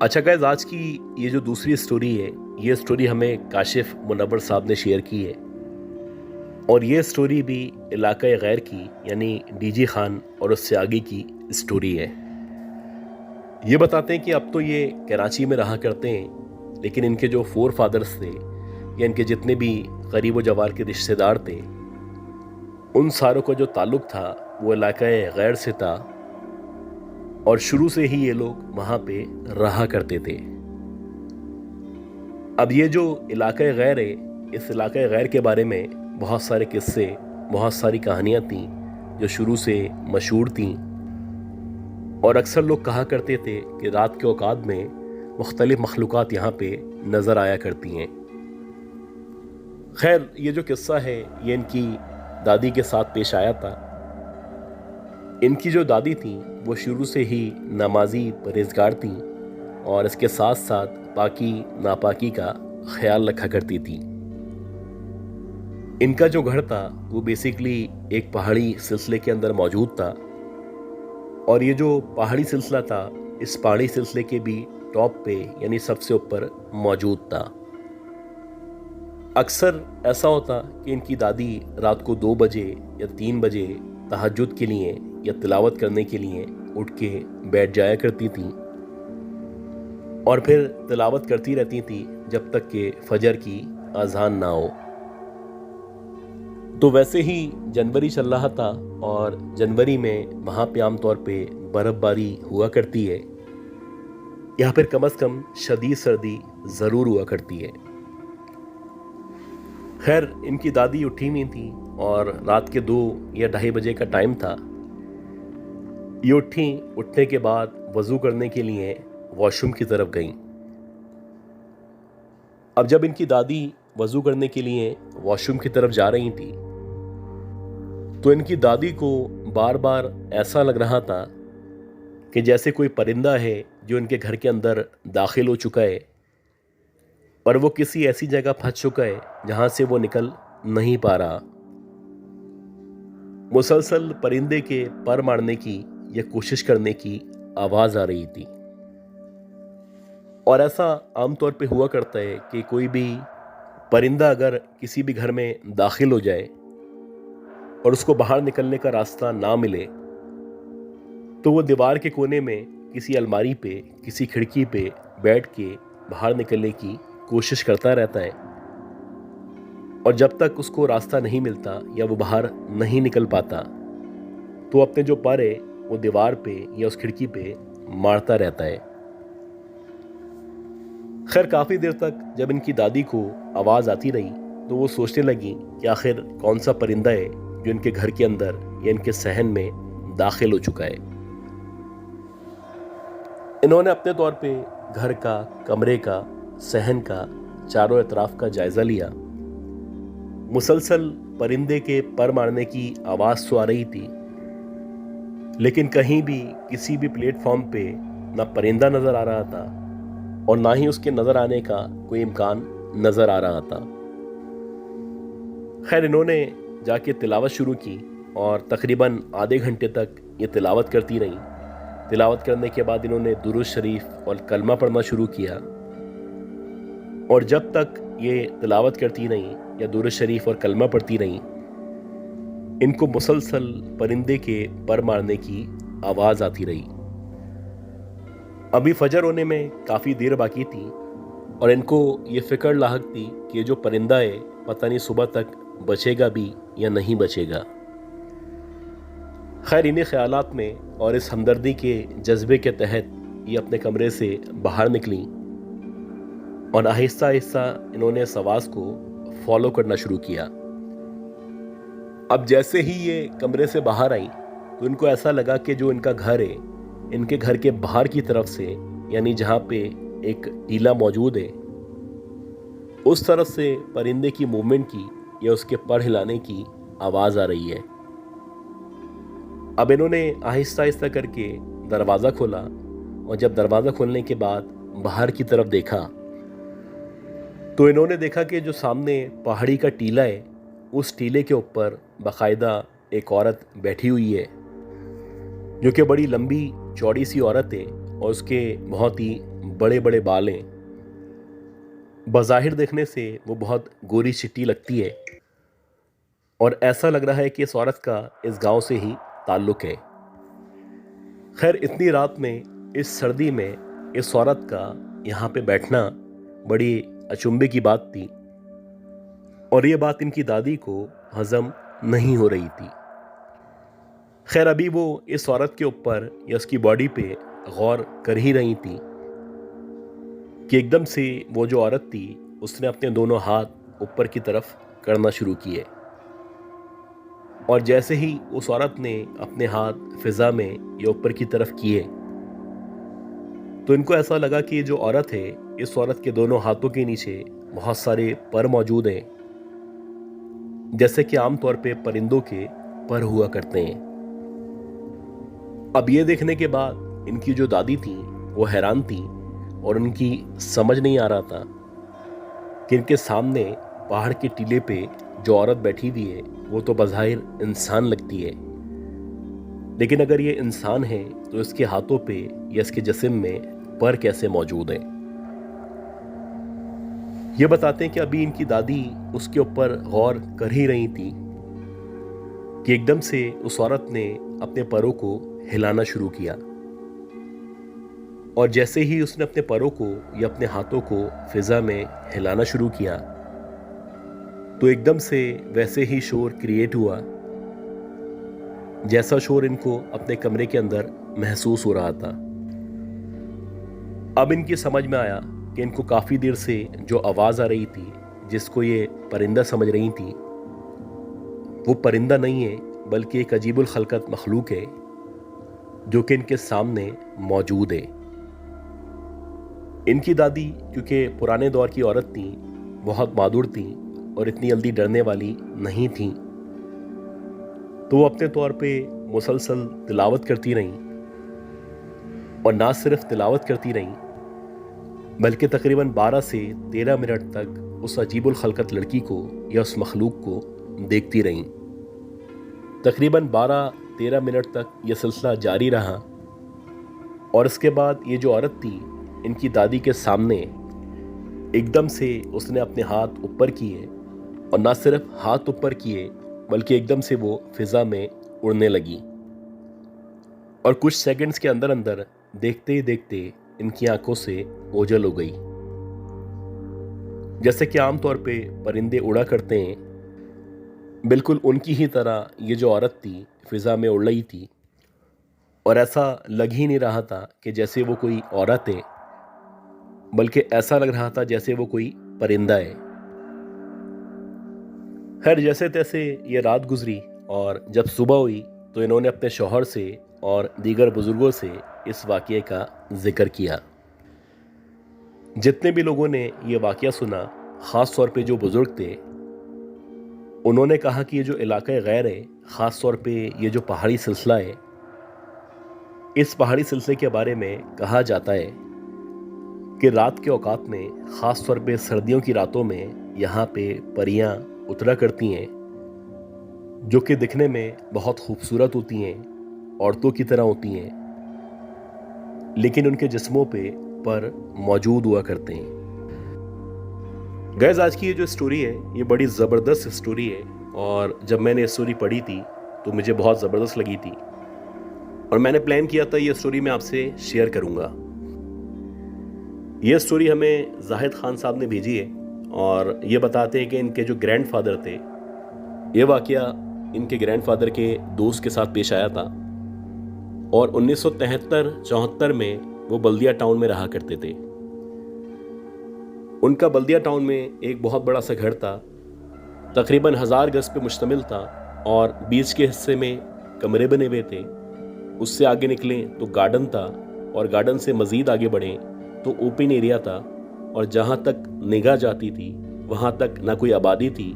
अच्छा गाइस, आज की ये जो दूसरी स्टोरी है, ये स्टोरी हमें काशिफ मुनव्वर साहब ने शेयर की है और ये स्टोरी भी इलाका गैर की यानी डीजी खान और उससे आगे की स्टोरी है। ये बताते हैं कि अब तो ये कराची में रहा करते हैं, लेकिन इनके जो 4 फादर्स थे या इनके जितने भी करीब व जवार के रिश्तेदार थे उन सारों का जो ताल्लुक़ था वो इलाका गैर से था और शुरू से ही ये लोग वहाँ पे रहा करते थे। अब ये जो इलाका गैर है, इस इलाका गैर के बारे में बहुत सारे किस्से, बहुत सारी कहानियाँ थीं जो शुरू से मशहूर थीं और अक्सर लोग कहा करते थे कि रात के औकात में मुख्तलिफ मखलूक़ात यहाँ पे नज़र आया करती हैं। खैर, ये जो किस्सा है ये इनकी दादी के साथ पेश आया था। इनकी जो दादी थी वो शुरू से ही नमाजी परहेज़गार थी और इसके साथ साथ पाकी नापाकी का ख्याल रखा करती थी। इनका जो घर था वो बेसिकली एक पहाड़ी सिलसिले के अंदर मौजूद था और ये जो पहाड़ी सिलसिला था, इस पहाड़ी सिलसिले के भी टॉप पे यानी सबसे ऊपर मौजूद था। अक्सर ऐसा होता कि इनकी दादी रात को 2 बजे या 3 बजे तहज्जुद के लिए या तिलावत करने के लिए उठ के बैठ जाया करती थी और फिर तिलावत करती रहती थी जब तक कि फजर की अजान ना हो। तो वैसे ही जनवरी चल रहा था और जनवरी में वहाँ पे आमतौर पे बर्फ़बारी हुआ करती है या फिर कम से कम शदीद सर्दी ज़रूर हुआ करती है। खैर, इनकी दादी उठी हुई थी और रात के 2 या 2:30 बजे का टाइम था। ये उठने के बाद वज़ू करने के लिए वॉशरूम की तरफ गईं। अब जब इनकी दादी वज़ू करने के लिए वॉशरूम की तरफ जा रही थी तो इनकी दादी को बार बार ऐसा लग रहा था कि जैसे कोई परिंदा है जो इनके घर के अंदर दाखिल हो चुका है और वो किसी ऐसी जगह फंस चुका है जहाँ से वो निकल नहीं पा रहा। मुसलसल परिंदे के पर मारने की या कोशिश करने की आवाज़ आ रही थी। और ऐसा आमतौर पे हुआ करता है कि कोई भी परिंदा अगर किसी भी घर में दाखिल हो जाए और उसको बाहर निकलने का रास्ता ना मिले तो वो दीवार के कोने में किसी अलमारी पे, किसी खिड़की पे बैठ के बाहर निकलने की कोशिश करता रहता है और जब तक उसको रास्ता नहीं मिलता या वो बाहर नहीं निकल पाता तो अपने जो पर है वो दीवार पे या उस खिड़की पे मारता रहता है। खैर, काफ़ी देर तक जब इनकी दादी को आवाज़ आती रही तो वो सोचने लगी कि आखिर कौन सा परिंदा है जो इनके घर के अंदर या इनके सहन में दाखिल हो चुका है। इन्होंने अपने तौर पे घर का, कमरे का, सहन का, चारों अतराफ का जायज़ा लिया। मुसलसल परिंदे के पर मारने की आवाज़ तो आ रही थी लेकिन कहीं भी किसी भी प्लेटफॉर्म पे ना परिंदा नज़र आ रहा था और ना ही उसके नज़र आने का कोई इम्कान नज़र आ रहा था। खैर, इन्होंने जाके तिलावत शुरू की और तकरीबन आधे घंटे तक ये तिलावत करती रहीं। तिलावत करने के बाद इन्होंने दुरूद शरीफ और कलमा पढ़ना शुरू किया और जब तक ये तिलावत करती रहीं या दुरूद शरीफ और कलमा पढ़ती रहीं इनको मुसलसल परिंदे के पर मारने की आवाज़ आती रही। अभी फजर होने में काफ़ी देर बाकी थी और इनको ये फ़िक्र लाहक थी कि ये जो परिंदा है पता नहीं सुबह तक बचेगा भी या नहीं बचेगा। खैर, इन्हीं ख्यालात में और इस हमदर्दी के जज्बे के तहत ये अपने कमरे से बाहर निकली और आहिस्ता आहिस्ता इन्होंने इस आवाज़ को फॉलो करना शुरू किया। अब जैसे ही ये कमरे से बाहर आई तो इनको ऐसा लगा कि जो इनका घर है, इनके घर के बाहर की तरफ से यानी जहाँ पे एक टीला मौजूद है उस तरफ से परिंदे की मूवमेंट की या उसके पर हिलाने की आवाज़ आ रही है। अब इन्होंने आहिस्ता आहिस्ता करके दरवाज़ा खोला और जब दरवाज़ा खोलने के बाद बाहर की तरफ देखा तो इन्होंने देखा कि जो सामने पहाड़ी का टीला है उस टीले के ऊपर बाकायदा एक औरत बैठी हुई है जो कि बड़ी लंबी चौड़ी सी औरत है और उसके बहुत ही बड़े बड़े बाल हैं। बज़ाहिर देखने से वो बहुत गोरी चिट्टी लगती है और ऐसा लग रहा है कि इस औरत का इस गांव से ही ताल्लुक़ है। खैर, इतनी रात में इस सर्दी में इस औरत का यहाँ पे बैठना बड़ी अचंभे की बात थी और ये बात इनकी दादी को हज़म नहीं हो रही थी। खैर, अभी वो इस औरत के ऊपर या उसकी बॉडी पे गौर कर ही रही थी कि एकदम से वो जो औरत थी उसने अपने दोनों हाथ ऊपर की तरफ करना शुरू किए और जैसे ही उस औरत ने अपने हाथ फिज़ा में या ऊपर की तरफ किए तो इनको ऐसा लगा कि ये जो औरत है, इस औरत के दोनों हाथों के नीचे बहुत सारे पर मौजूद हैं, जैसे कि आमतौर पे परिंदों के पर हुआ करते हैं। अब ये देखने के बाद इनकी जो दादी थी वो हैरान थी और उनकी समझ नहीं आ रहा था कि इनके सामने पहाड़ के टीले पे जो औरत बैठी हुई है वो तो बज़ाहिर इंसान लगती है लेकिन अगर ये इंसान है तो इसके हाथों पे या इसके जिस्म में पर कैसे मौजूद हैं? ये बताते हैं कि अभी इनकी दादी उसके ऊपर गौर कर ही रही थी कि एकदम से उस औरत ने अपने पैरों को हिलाना शुरू किया, और जैसे ही उसने अपने पैरों को या अपने हाथों को फिजा में हिलाना शुरू किया तो एकदम से वैसे ही शोर क्रिएट हुआ जैसा शोर इनको अपने कमरे के अंदर महसूस हो रहा था। अब इनकी समझ में आया कि इनको काफी देर से जो आवाज आ रही थी, जिसको ये परिंदा समझ रही थी, वो परिंदा नहीं है बल्कि एक अजीबुल खलकत मखलूक है जो कि इनके सामने मौजूद है। इनकी दादी क्योंकि पुराने दौर की औरत थी, बहुत बहादुर थी और इतनी जल्दी डरने वाली नहीं थी, तो वो अपने तौर पे मुसलसल तिलावत करती रहीं, और ना सिर्फ तिलावत करती रहीं बल्कि तकरीबन 12 से 13 मिनट तक उस अजीबुल खलकत लड़की को या उस मखलूक को देखती रहीं। तकरीबन 12-13 मिनट तक यह सिलसिला जारी रहा, और इसके बाद ये जो औरत थी इनकी दादी के सामने एकदम से उसने अपने हाथ ऊपर किए, और ना सिर्फ हाथ ऊपर किए बल्कि एकदम से वो फिजा में उड़ने लगी, और कुछ सेकंड्स के अंदर अंदर देखते ही देखते इनकी आंखों से ओझल हो गई। जैसे कि आमतौर पे परिंदे उड़ा करते हैं, बिल्कुल उनकी ही तरह ये जो औरत थी फिजा में उड़ रही थी, और ऐसा लग ही नहीं रहा था कि जैसे वो कोई औरत है, बल्कि ऐसा लग रहा था जैसे वो कोई परिंदा है। खैर, जैसे तैसे ये रात गुजरी, और जब सुबह हुई तो इन्होंने अपने शौहर से और दीगर बुजुर्गों से इस वाक़ये का जिक्र किया। जितने भी लोगों ने ये वाक़या सुना, ख़ास तौर पे जो बुजुर्ग थे, उन्होंने कहा कि ये जो इलाका गैर है, ख़ास तौर पे ये जो पहाड़ी सिलसिला है, इस पहाड़ी सिलसिले के बारे में कहा जाता है कि रात के औकात में, ख़ास तौर पे सर्दियों की रातों में, यहाँ पे परियां उतरा करती हैं जो कि दिखने में बहुत खूबसूरत होती हैं, औरतों की तरह होती हैं, लेकिन उनके जिस्मों पे पर मौजूद हुआ करते हैं। गाइस, आज की ये जो स्टोरी है ये बड़ी ज़बरदस्त स्टोरी है, और जब मैंने ये स्टोरी पढ़ी थी तो मुझे बहुत ज़बरदस्त लगी थी, और मैंने प्लान किया था ये स्टोरी मैं आपसे शेयर करूँगा। ये स्टोरी हमें जाहिद खान साहब ने भेजी है, और ये बताते हैं कि इनके जो ग्रैंडफादर थे, ये वाक़या इनके ग्रैंडफादर के दोस्त के साथ पेश आया था, और 1973-74 में वो बल्दिया टाउन में रहा करते थे। उनका बल्दिया टाउन में एक बहुत बड़ा सा घर था, तकरीबन 1000 गज पे मुश्तमिल था, और बीच के हिस्से में कमरे बने हुए थे। उससे आगे निकलें तो गार्डन था, और गार्डन से मज़ीद आगे बढ़ें तो ओपन एरिया था, और जहाँ तक निगाह जाती थी वहाँ तक ना कोई आबादी थी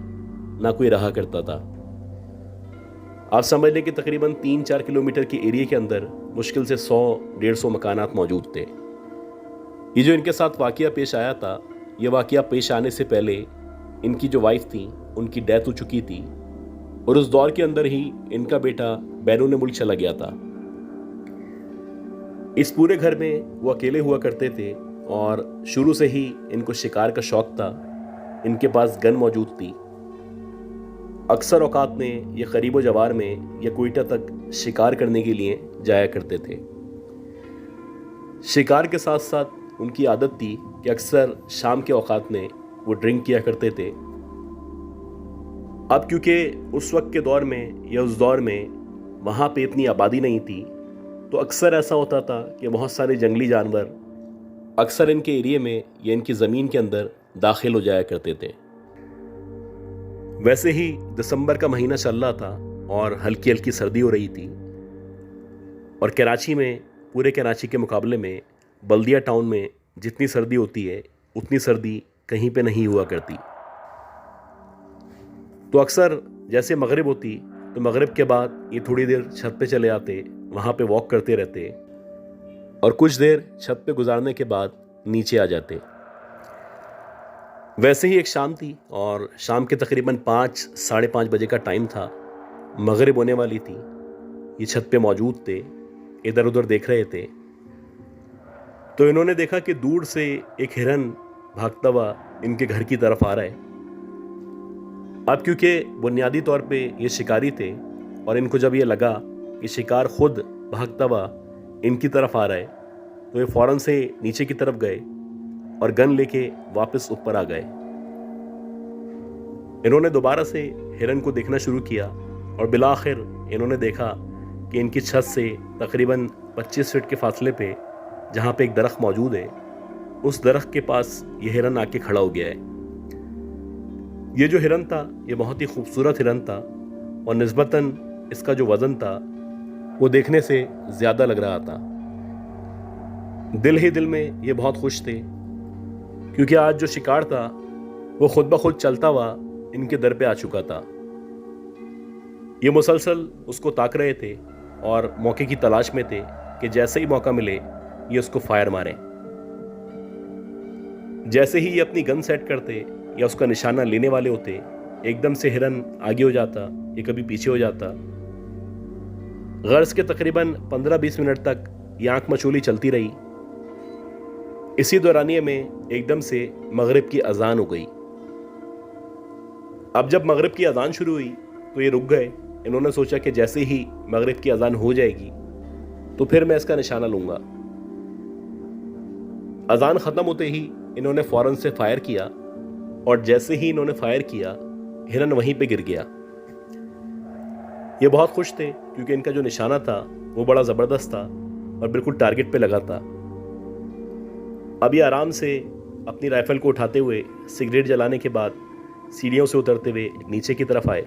ना कोई रहा करता था। आप समझ लें कि तकरीबन 3-4 किलोमीटर के एरिया के अंदर मुश्किल से 100-150 मकानात मौजूद थे। ये जो इनके साथ वाक़या पेश आया था, ये वाक़या पेश आने से पहले इनकी जो वाइफ थी उनकी डेथ हो चुकी थी, और उस दौर के अंदर ही इनका बेटा बैरून मुल्क चला गया था। इस पूरे घर में वो अकेले हुआ करते थे, और शुरू से ही इनको शिकार का शौक था। इनके पास गन मौजूद थी। अक्सर औकात में ये करीबो जवार में या कोयटा तक शिकार करने के लिए जाया करते थे। शिकार के साथ साथ उनकी आदत थी कि अक्सर शाम के औकात में वो ड्रिंक किया करते थे। अब क्योंकि उस वक्त के दौर में या उस दौर में वहाँ पे इतनी आबादी नहीं थी, तो अक्सर ऐसा होता था कि बहुत सारे जंगली जानवर अक्सर इनके एरिया में या इनकी ज़मीन के अंदर दाखिल हो जाया करते थे। वैसे ही दिसंबर का महीना चल रहा था, और हल्की हल्की सर्दी हो रही थी, और कराची में, पूरे कराची के मुकाबले में बल्दिया टाउन में जितनी सर्दी होती है उतनी सर्दी कहीं पे नहीं हुआ करती। तो अक्सर जैसे मगरिब होती तो मगरिब के बाद ये थोड़ी देर छत पे चले आते, वहाँ पे वॉक करते रहते, और कुछ देर छत पे गुजारने के बाद नीचे आ जाते। वैसे ही एक शाम थी, और शाम के तकरीबन 5-5:30 बजे का टाइम था। मगरिब होने वाली थी, ये छत पे मौजूद थे, इधर उधर देख रहे थे, तो इन्होंने देखा कि दूर से एक हिरन भागता हुआ इनके घर की तरफ आ रहा है। अब क्योंकि बुनियादी तौर पे ये शिकारी थे और इनको जब ये लगा कि शिकार खुद भागता हुआ इनकी तरफ आ रहा है, तो ये फौरन से नीचे की तरफ गए और गन लेके वापस ऊपर आ गए। इन्होंने दोबारा से हिरन को देखना शुरू किया और बिलाखिर इन्होंने देखा कि इनकी छत से तकरीबन 25 फीट के फासले पे जहाँ पे एक दरख्त मौजूद है, उस दरख्त के पास ये हिरन आके खड़ा हो गया है। ये जो हिरन था ये बहुत ही खूबसूरत हिरन था और निस्बतन इसका जो वज़न था वो देखने से ज़्यादा लग रहा था। दिल ही दिल में ये बहुत खुश थे क्योंकि आज जो शिकार था वो खुद ब खुद चलता हुआ इनके दर पे आ चुका था। ये मुसलसल उसको ताक रहे थे और मौके की तलाश में थे कि जैसे ही मौका मिले ये उसको फायर मारें। जैसे ही ये अपनी गन सेट करते या उसका निशाना लेने वाले होते, एकदम से हिरन आगे हो जाता, ये कभी पीछे हो जाता। गर्ज के तकरीबन 15-20 मिनट तक ये आंख मचोली चलती रही। इसी दौरानिये में एकदम से मगरिब की अजान हो गई। अब जब मगरिब की अजान शुरू हुई तो ये रुक गए। इन्होंने सोचा कि जैसे ही मगरिब की अजान हो जाएगी तो फिर मैं इसका निशाना लूंगा। अजान ख़त्म होते ही इन्होंने फ़ौरन से फायर किया और जैसे ही इन्होंने फायर किया हिरन वहीं पे गिर गया। ये बहुत खुश थे क्योंकि इनका जो निशाना था वो बड़ा ज़बरदस्त था और बिल्कुल टारगेट पे लगा था। अब ये आराम से अपनी राइफ़ल को उठाते हुए सिगरेट जलाने के बाद सीढ़ियों से उतरते हुए नीचे की तरफ आए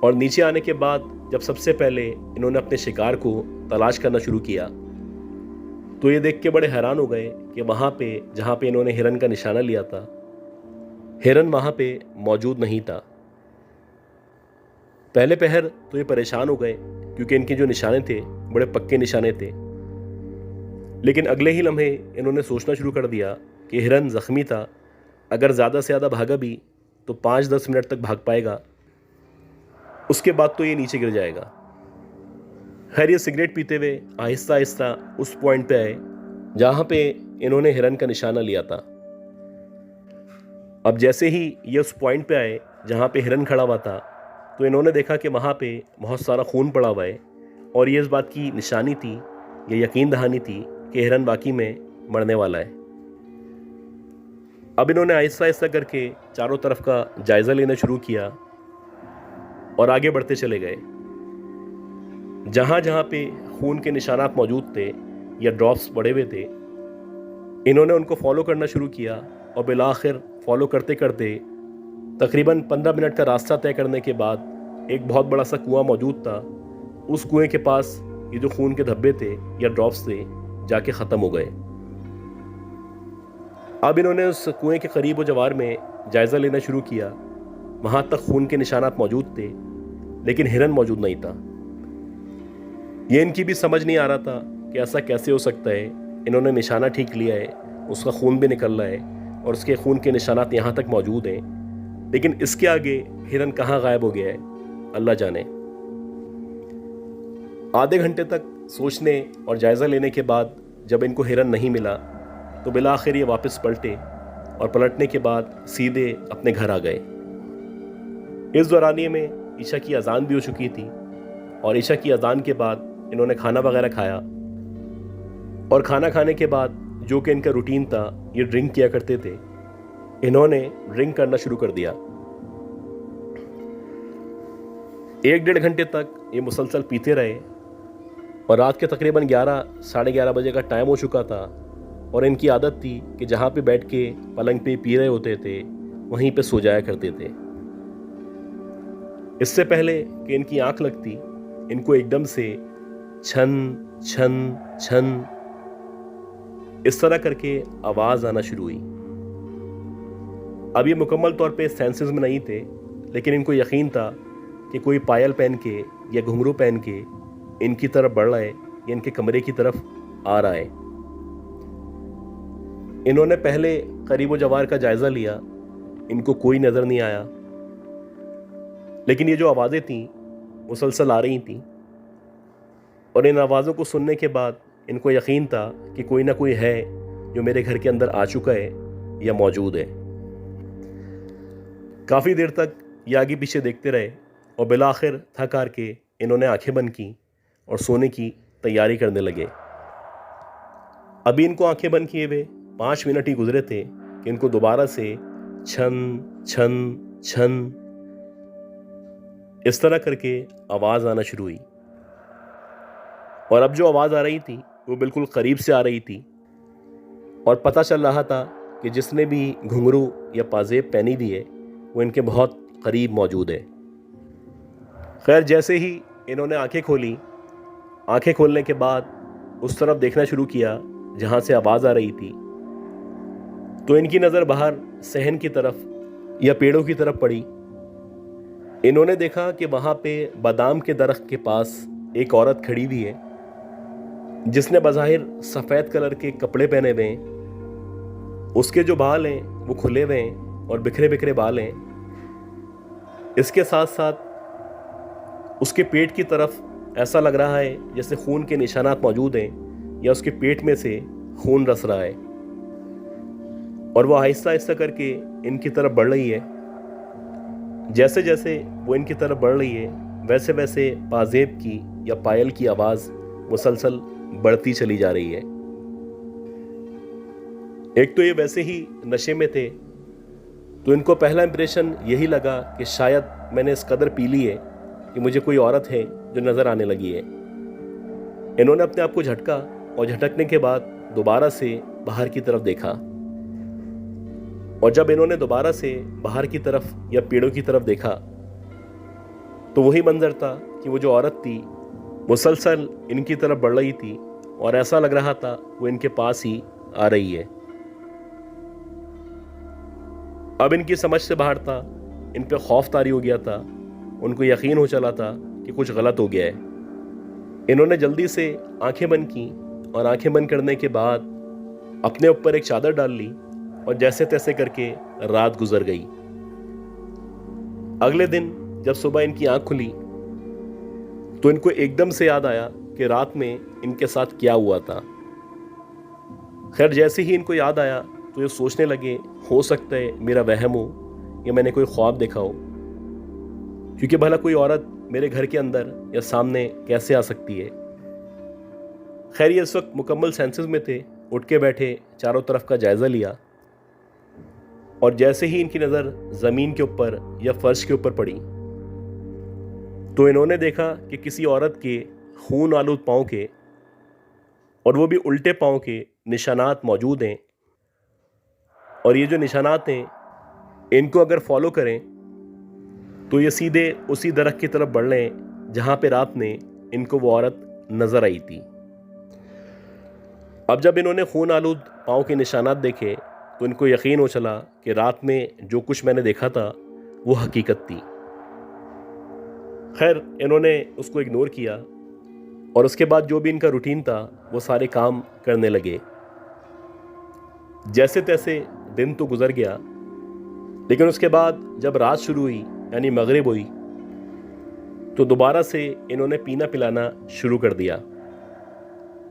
और नीचे आने के बाद जब सबसे पहले इन्होंने अपने शिकार को तलाश करना शुरू किया तो ये देख के बड़े हैरान हो गए कि वहाँ पे जहाँ पे इन्होंने हिरन का निशाना लिया था, हिरन वहाँ पे मौजूद नहीं था। पहले पहर तो ये परेशान हो गए क्योंकि इनके जो निशाने थे बड़े पक्के निशाने थे, लेकिन अगले ही लम्हे इन्होंने सोचना शुरू कर दिया कि हिरन ज़ख्मी था, अगर ज़्यादा से ज़्यादा भागा भी तो 5-10 मिनट तक भाग पाएगा, उसके बाद तो ये नीचे गिर जाएगा। खैर ये सिगरेट पीते हुए आहिस्ता आहिस्ता उस पॉइंट पे आए जहाँ पे इन्होंने हिरन का निशाना लिया था। अब जैसे ही ये उस पॉइंट पे आए जहाँ पे हिरन खड़ा हुआ था तो इन्होंने देखा कि वहाँ पे बहुत सारा खून पड़ा हुआ है और ये इस बात की निशानी थी, ये यकीन दहानी थी कि हिरन वाकई में मरने वाला है। अब इन्होंने आहिस्ता आहिस्ता करके चारों तरफ का जायज़ा लेना शुरू किया और आगे बढ़ते चले गए। जहाँ जहाँ पे खून के निशानात मौजूद थे या ड्रॉप्स पड़े हुए थे, इन्होंने उनको फॉलो करना शुरू किया और बिलाखिर फॉलो करते करते तकरीबन 15 मिनट का रास्ता तय करने के बाद एक बहुत बड़ा सा कुआं मौजूद था। उस कुएं के पास ये जो खून के धब्बे थे या ड्रॉप्स थे जाके ख़त्म हो गए। अब इन्होंने उस कुएं के करीब व जवार में जायज़ा लेना शुरू किया। वहाँ तक खून के निशानात मौजूद थे लेकिन हिरन मौजूद नहीं था। ये इनकी भी समझ नहीं आ रहा था कि ऐसा कैसे हो सकता है। इन्होंने निशाना ठीक लिया है, उसका खून भी निकल रहा है और उसके खून के निशानात यहाँ तक मौजूद हैं, लेकिन इसके आगे हिरन कहाँ गायब हो गया है अल्लाह जाने। आधे घंटे तक सोचने और जायज़ा लेने के बाद जब इनको हिरन नहीं मिला तो बिलाखिर ये वापस पलटे और पलटने के बाद सीधे अपने घर आ गए। इस दौरानिये में ईशा की अजान भी हो चुकी थी और ईशा की अजान के बाद इन्होंने खाना वगैरह खाया और खाना खाने के बाद जो कि इनका रूटीन था, ये ड्रिंक किया करते थे, इन्होंने ड्रिंक करना शुरू कर दिया। 1-1.5 घंटे तक ये मुसलसल पीते रहे और रात के तकरीबन 11-11:30 बजे का टाइम हो चुका था और इनकी आदत थी कि जहाँ पे बैठ के पलंग पे पी रहे होते थे वहीं पे सो जाया करते थे। इससे पहले कि इनकी आंख लगती, इनको एकदम से छन छन छन इस तरह करके आवाज़ आना शुरू हुई। अब ये मुकम्मल तौर पे सेंसेस में नहीं थे, लेकिन इनको यकीन था कि कोई पायल पहन के या घुंघरू पहन के इनकी तरफ बढ़ रहा है या इनके कमरे की तरफ आ रहा है। इन्होंने पहले करीब जवार का जायज़ा लिया, इनको कोई नज़र नहीं आया, लेकिन ये जो आवाज़ें थीं मुसलसल आ रही थीं और इन आवाज़ों को सुनने के बाद इनको यकीन था कि कोई ना कोई है जो मेरे घर के अंदर आ चुका है या मौजूद है। काफ़ी देर तक ये आगे पीछे देखते रहे और बिलाखिर थक हार के इन्होंने आंखें बंद की और सोने की तैयारी करने लगे। अभी इनको आंखें बंद किए हुए 5 मिनट ही गुजरे थे कि इनको दोबारा से छन छन छन इस तरह करके आवाज़ आना शुरू हुई। और अब जो आवाज़ आ रही थी वो बिल्कुल करीब से आ रही थी और पता चल रहा था कि जिसने भी घुंघरू या पाजेब पहनी हुई है वो इनके बहुत करीब मौजूद है। खैर, जैसे ही इन्होंने आंखें खोली, आंखें खोलने के बाद उस तरफ देखना शुरू किया जहाँ से आवाज़ आ रही थी, तो इनकी नज़र बाहर सहन की तरफ या पेड़ों की तरफ पड़ी। इन्होंने देखा कि वहाँ पे बादाम के दरख्त के पास एक औरत खड़ी हुई है जिसने बज़ाहिर सफ़ेद कलर के कपड़े पहने हुए हैं। उसके जो बाल हैं वो खुले हुए हैं और बिखरे बिखरे बाल हैं। इसके साथ साथ उसके पेट की तरफ ऐसा लग रहा है जैसे खून के निशानात मौजूद हैं या उसके पेट में से खून रस रहा है। और वो आहिस्ता आहिस्ता करके इनकी तरफ बढ़ रही है। जैसे जैसे वो इनकी तरफ बढ़ रही है वैसे वैसे पाजेब की या पायल की आवाज़ मुसलसल बढ़ती चली जा रही है। एक तो ये वैसे ही नशे में थे तो इनको पहला इंप्रेशन यही लगा कि शायद मैंने इस कदर पी ली है कि मुझे कोई औरत है जो नज़र आने लगी है। इन्होंने अपने आप को झटका और झटकने के बाद दोबारा से बाहर की तरफ देखा। और जब इन्होंने दोबारा से बाहर की तरफ या पेड़ों की तरफ देखा तो वही मंजर था कि वो जो औरत थी मुसलसल इनकी तरफ बढ़ रही थी और ऐसा लग रहा था वो इनके पास ही आ रही है। अब इनकी समझ से बाहर था, इन पे खौफ तारी हो गया था। उनको यकीन हो चला था कि कुछ गलत हो गया है। इन्होंने जल्दी से आंखें बंद की और आंखें बंद करने के बाद अपने ऊपर एक चादर डाल ली और जैसे तैसे करके रात गुजर गई। अगले दिन जब सुबह इनकी आंख खुली तो इनको एकदम से याद आया कि रात में इनके साथ क्या हुआ था। खैर, जैसे ही इनको याद आया तो ये सोचने लगे हो सकता है मेरा वहम हो या मैंने कोई ख्वाब देखा हो, क्योंकि भला कोई औरत मेरे घर के अंदर या सामने कैसे आ सकती है। खैर, ये इस वक्त मुकम्मल सेंसेस में थे। उठ के बैठे, चारों तरफ का जायज़ा लिया और जैसे ही इनकी नज़र ज़मीन के ऊपर या फर्श के ऊपर पड़ी तो इन्होंने देखा कि किसी औरत के खून आलूद पाँव के, और वो भी उल्टे पाँव के निशानात मौजूद हैं। और ये जो निशानात हैं इनको अगर फॉलो करें तो ये सीधे उसी दरख्त की तरफ बढ़ रहे हैं जहाँ पे रात में इनको वो औरत नज़र आई थी। अब जब इन्होंने खून आलूद पाँव के निशानात देखे तो इनको यकीन हो चला कि रात में जो कुछ मैंने देखा था वो हकीकत थी। खैर, इन्होंने उसको इग्नोर किया और उसके बाद जो भी इनका रूटीन था वो सारे काम करने लगे। जैसे तैसे दिन तो गुजर गया, लेकिन उसके बाद जब रात शुरू हुई यानी मगरिब हुई तो दोबारा से इन्होंने पीना पिलाना शुरू कर दिया।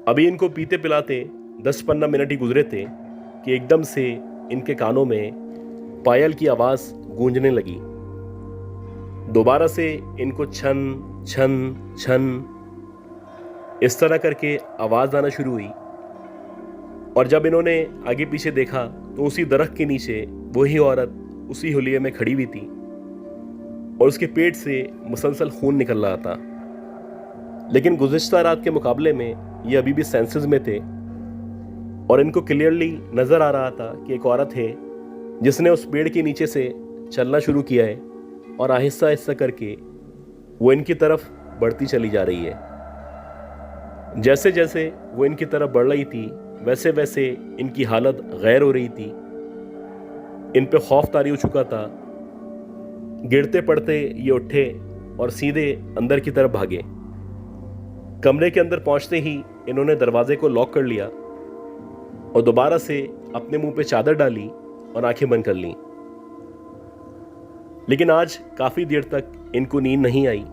अभी इनको पीते पिलाते 10-15 मिनट ही गुजरे थे कि एकदम से इनके कानों में पायल की आवाज़ गूंजने लगी। दोबारा से इनको छन छन छन इस तरह करके आवाज़ आना शुरू हुई। और जब इन्होंने आगे पीछे देखा तो उसी दरख्त के नीचे वही औरत उसी हुलिये में खड़ी हुई थी और उसके पेट से मुसलसल खून निकल रहा था। लेकिन गुज़िश्ता रात के मुकाबले में ये अभी भी सेंसेस में थे और इनको क्लियरली नज़र आ रहा था कि एक औरत है जिसने उस पेड़ के नीचे से चलना शुरू किया है और आहिस्ता आहिस्ता करके वो इनकी तरफ बढ़ती चली जा रही है। जैसे जैसे वो इनकी तरफ बढ़ रही थी वैसे वैसे इनकी हालत गैर हो रही थी। इन पे खौफ तारी हो चुका था। गिरते पड़ते ये उठे और सीधे अंदर की तरफ भागे। कमरे के अंदर पहुंचते ही इन्होंने दरवाजे को लॉक कर लिया और दोबारा से अपने मुंह पे चादर डाली और आंखें बंद कर लीं। लेकिन आज काफ़ी देर तक इनको नींद नहीं आई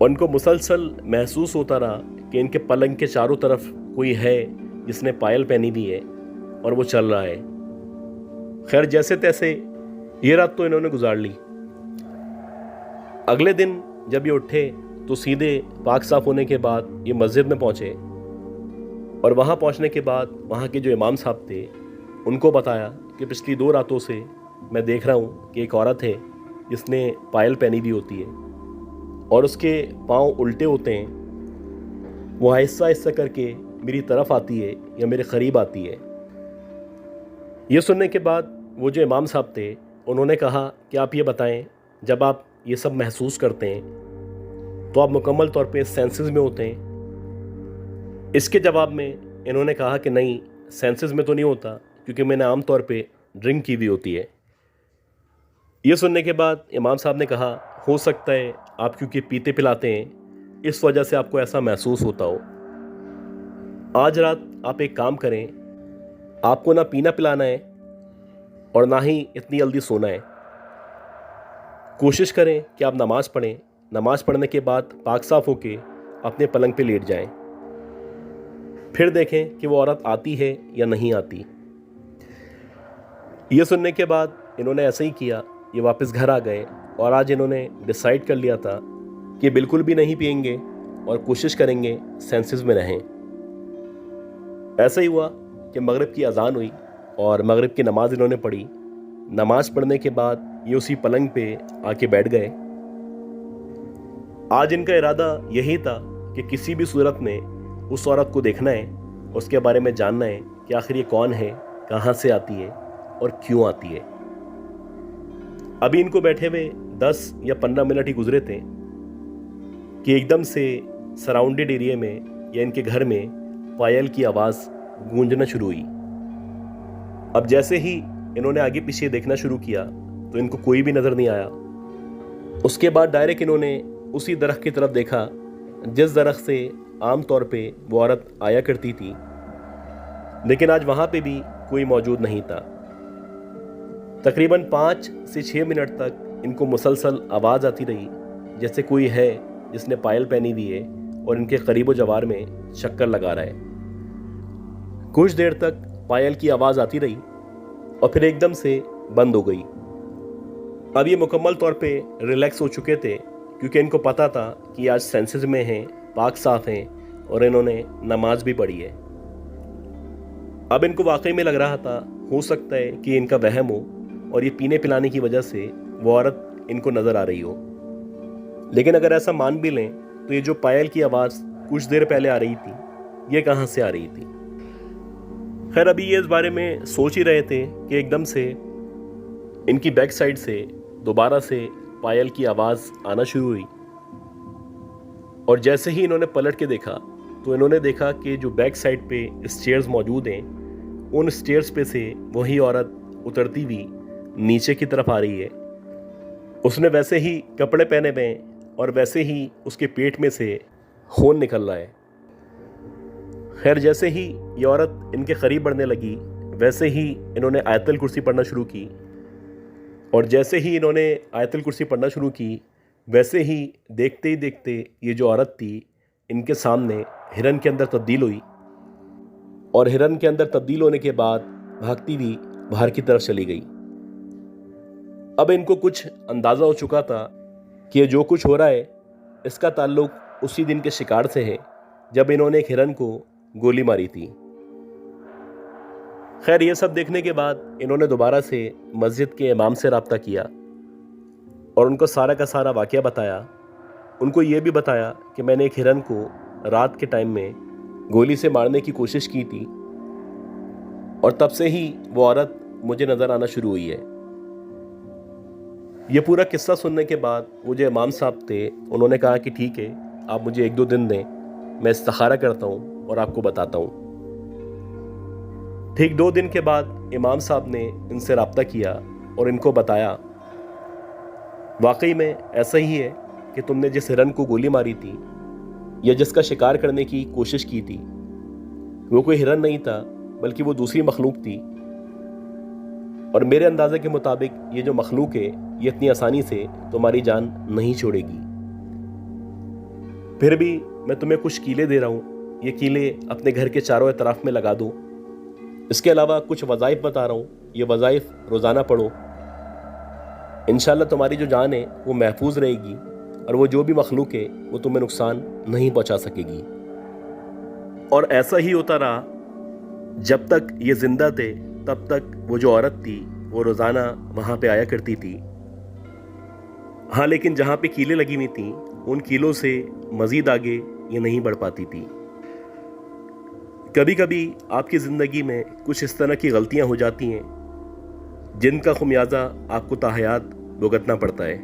उनको मुसलसल महसूस होता रहा कि इनके पलंग के चारों तरफ कोई है जिसने पायल पहनी भी है और वो चल रहा है। खैर, जैसे तैसे ये रात तो इन्होंने गुजार ली। अगले दिन जब ये उठे तो सीधे पाक साफ होने के बाद ये मस्जिद में पहुंचे और वहां पहुंचने के बाद वहां के जो इमाम साहब थे उनको बताया कि पिछली 2 रातों से मैं देख रहा हूं कि एक औरत है जिसने पायल पहनी भी होती है और उसके पाँव उल्टे होते हैं। वो आहिस्ता आहिस्ता करके मेरी तरफ आती है या मेरे करीब आती है। ये सुनने के बाद वो जो इमाम साहब थे उन्होंने कहा कि आप ये बताएं, जब आप ये सब महसूस करते हैं तो आप मुकम्मल तौर पे सेंसेस में होते हैं? इसके जवाब में इन्होंने कहा कि नहीं, सेंसेस में तो नहीं होता क्योंकि मैंने आम तौर पे ड्रिंक की भी होती है। ये सुनने के बाद इमाम साहब ने कहा, हो सकता है आप क्योंकि पीते पिलाते हैं इस वजह से आपको ऐसा महसूस होता हो। आज रात आप एक काम करें, आपको ना पीना पिलाना है और ना ही इतनी जल्दी सोना है। कोशिश करें कि आप नमाज़ पढ़ें। नमाज पढ़ने के बाद पाक साफ होके अपने पलंग पे लेट जाएं। फिर देखें कि वो औरत आती है या नहीं आती। ये सुनने के बाद इन्होंने ऐसे ही किया। ये वापस घर आ गए और आज इन्होंने डिसाइड कर लिया था कि बिल्कुल भी नहीं पिएंगे और कोशिश करेंगे सेंसेस में रहें। ऐसा ही हुआ कि मगरिब की अजान हुई और मगरिब की नमाज़ इन्होंने पढ़ी। नमाज पढ़ने के बाद ये उसी पलंग पे आके बैठ गए। आज इनका इरादा यही था कि किसी भी सूरत में उस औरत को देखना है, उसके बारे में जानना है कि आखिर ये कौन है, कहाँ से आती है और क्यों आती है। अभी इनको बैठे हुए 10 या 15 मिनट ही गुजरे थे कि एकदम से सराउंडेड एरिया में या इनके घर में पायल की आवाज़ गूंजना शुरू हुई। अब जैसे ही इन्होंने आगे पीछे देखना शुरू किया तो इनको कोई भी नज़र नहीं आया। उसके बाद डायरेक्ट इन्होंने उसी दरख्त की तरफ देखा जिस दरख्त से आम तौर पे वो औरत आया करती थी, लेकिन आज वहाँ पे भी कोई मौजूद नहीं था। तकरीबन 5 से 6 मिनट तक इनको मुसलसल आवाज़ आती रही जैसे कोई है जिसने पायल पहनी हुई है और इनके करीबो जवार में चक्कर लगा रहा है। कुछ देर तक पायल की आवाज़ आती रही और फिर एकदम से बंद हो गई। अब ये मुकम्मल तौर पे रिलैक्स हो चुके थे क्योंकि इनको पता था कि आज सेंसेस में हैं, पाक साफ हैं और इन्होंने नमाज भी पढ़ी है। अब इनको वाकई में लग रहा था हो सकता है कि इनका वहम हो और ये पीने पिलाने की वजह से वो औरत इनको नज़र आ रही हो। लेकिन अगर ऐसा मान भी लें तो ये जो पायल की आवाज़ कुछ देर पहले आ रही थी, ये कहाँ से आ रही थी? खैर, अभी ये इस बारे में सोच ही रहे थे कि एकदम से इनकी बैक साइड से दोबारा से पायल की आवाज़ आना शुरू हुई और जैसे ही इन्होंने पलट के देखा तो इन्होंने देखा कि जो बैक साइड पे स्टेयर्स मौजूद हैं, उन स्टेयर्स पे से वही औरत उतरती हुई नीचे की तरफ आ रही है। उसने वैसे ही कपड़े पहने हुए हैं और वैसे ही उसके पेट में से खून निकल रहा है। खैर, जैसे ही ये औरत इनके करीब बढ़ने लगी वैसे ही इन्होंने आयतल कुर्सी पढ़ना शुरू की और जैसे ही इन्होंने आयतल कुर्सी पढ़ना शुरू की वैसे ही देखते ही देखते ये जो औरत थी इनके सामने हिरन के अंदर तब्दील हुई और हिरन के अंदर तब्दील होने के बाद भागती हुई बाहर की तरफ चली गई। अब इनको कुछ अंदाज़ा हो चुका था कि ये जो कुछ हो रहा है इसका ताल्लुक उसी दिन के शिकार से है जब इन्होंने एक हिरन को गोली मारी थी। खैर, ये सब देखने के बाद इन्होंने दोबारा से मस्जिद के इमाम से रब्ता किया और उनको सारा का सारा वाक़या बताया। उनको ये भी बताया कि मैंने एक हिरन को रात के टाइम में गोली से मारने की कोशिश की थी और तब से ही वो औरत मुझे नज़र आना शुरू हुई है। ये पूरा किस्सा सुनने के बाद वो जो इमाम साहब थे उन्होंने कहा कि ठीक है, आप मुझे 1-2 दिन दें, मैं इस्तिखारा करता हूँ और आपको बताता हूँ। ठीक 2 दिन के बाद इमाम साहब ने इनसे रब्ता किया और इनको बताया वाकई में ऐसा ही है कि तुमने जिस हिरन को गोली मारी थी या जिसका शिकार करने की कोशिश की थी वो कोई हिरन नहीं था बल्कि वो दूसरी मखलूक थी और मेरे अंदाजे के मुताबिक ये जो मखलूक है ये इतनी आसानी से तुम्हारी जान नहीं छोड़ेगी। फिर भी मैं तुम्हें कुछ कीले दे रहा हूँ, ये कीले अपने घर के चारों तरफ में लगा दो। इसके अलावा कुछ वज़ाइफ बता रहा हूँ, ये वज़ाइफ रोज़ाना पढ़ो। इंशाल्लाह तुम्हारी जो जान है वो महफूज रहेगी और वो जो भी मखलूक है वो तुम्हें नुकसान नहीं पहुँचा सकेगी। और ऐसा ही होता रहा। जब तक ये जिंदा थे तब तक वो जो औरत थी वो रोज़ाना वहाँ पे आया करती थी। हाँ, लेकिन जहाँ पे कीलें लगी हुई थी उन कीलों से मज़ीद आगे ये नहीं बढ़ पाती थी। कभी कभी आपकी ज़िंदगी में कुछ इस तरह की गलतियाँ हो जाती हैं जिनका खुमियाजा आपको ताहयात भुगतना पड़ता है।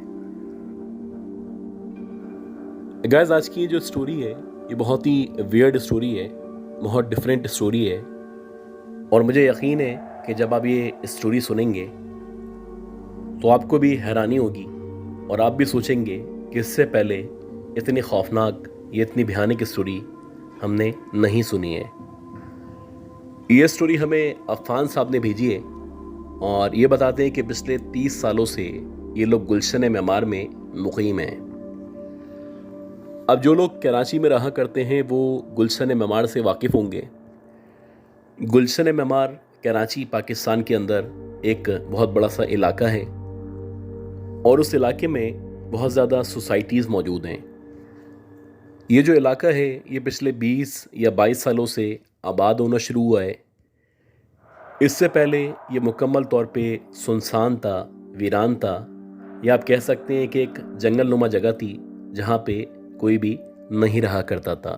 गाइस, आज की जो स्टोरी है ये बहुत ही वियर्ड स्टोरी है, बहुत डिफरेंट स्टोरी है। और मुझे यकीन है कि जब आप ये स्टोरी सुनेंगे तो आपको भी हैरानी होगी और आप भी सोचेंगे कि इससे पहले इतनी खौफनाक, ये इतनी भयानक स्टोरी हमने नहीं सुनी है। ये स्टोरी हमें अफ़ान साहब ने भेजी है और ये बताते हैं कि पिछले 30 सालों से ये लोग गुलशन मेमार में मुक़ीम हैं। अब जो लोग कराची में रहा करते हैं वो गुलशन मेमार से वाकिफ़ होंगे। गुलशन मेमार कराची पाकिस्तान के अंदर एक बहुत बड़ा सा इलाका है और उस इलाके में बहुत ज़्यादा सोसाइटीज़ मौजूद हैं। ये जो इलाका है ये पिछले 20 या 22 सालों से आबाद होना शुरू हुआ है। इससे पहले ये मुकम्मल तौर पे सुनसान था, वीरान था, या आप कह सकते हैं कि एक जंगल नुमा जगह थी जहाँ पे कोई भी नहीं रहा करता था।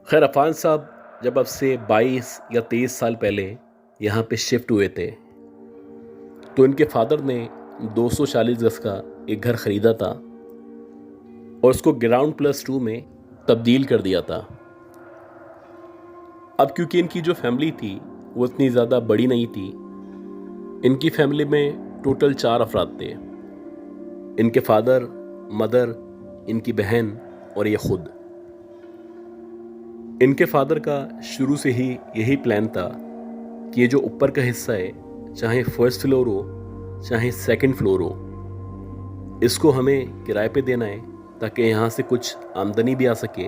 खैर, अफ़ान साहब जब अब से 22 या 23 साल पहले यहाँ पे शिफ्ट हुए थे तो इनके फादर ने 240 गज का एक घर ख़रीदा था और उसको ग्राउंड +2 में तब्दील कर दिया था। अब क्योंकि इनकी जो फैमिली थी वो इतनी ज़्यादा बड़ी नहीं थी, इनकी फैमिली में टोटल 4 अफराद थे। इनके फादर, मदर, इनकी बहन और ये खुद। इनके फादर का शुरू से ही यही प्लान था कि ये जो ऊपर का हिस्सा है, चाहे फर्स्ट फ्लोर हो चाहे सेकंड फ्लोर हो, इसको हमें किराए पे देना है ताकि यहाँ से कुछ आमदनी भी आ सके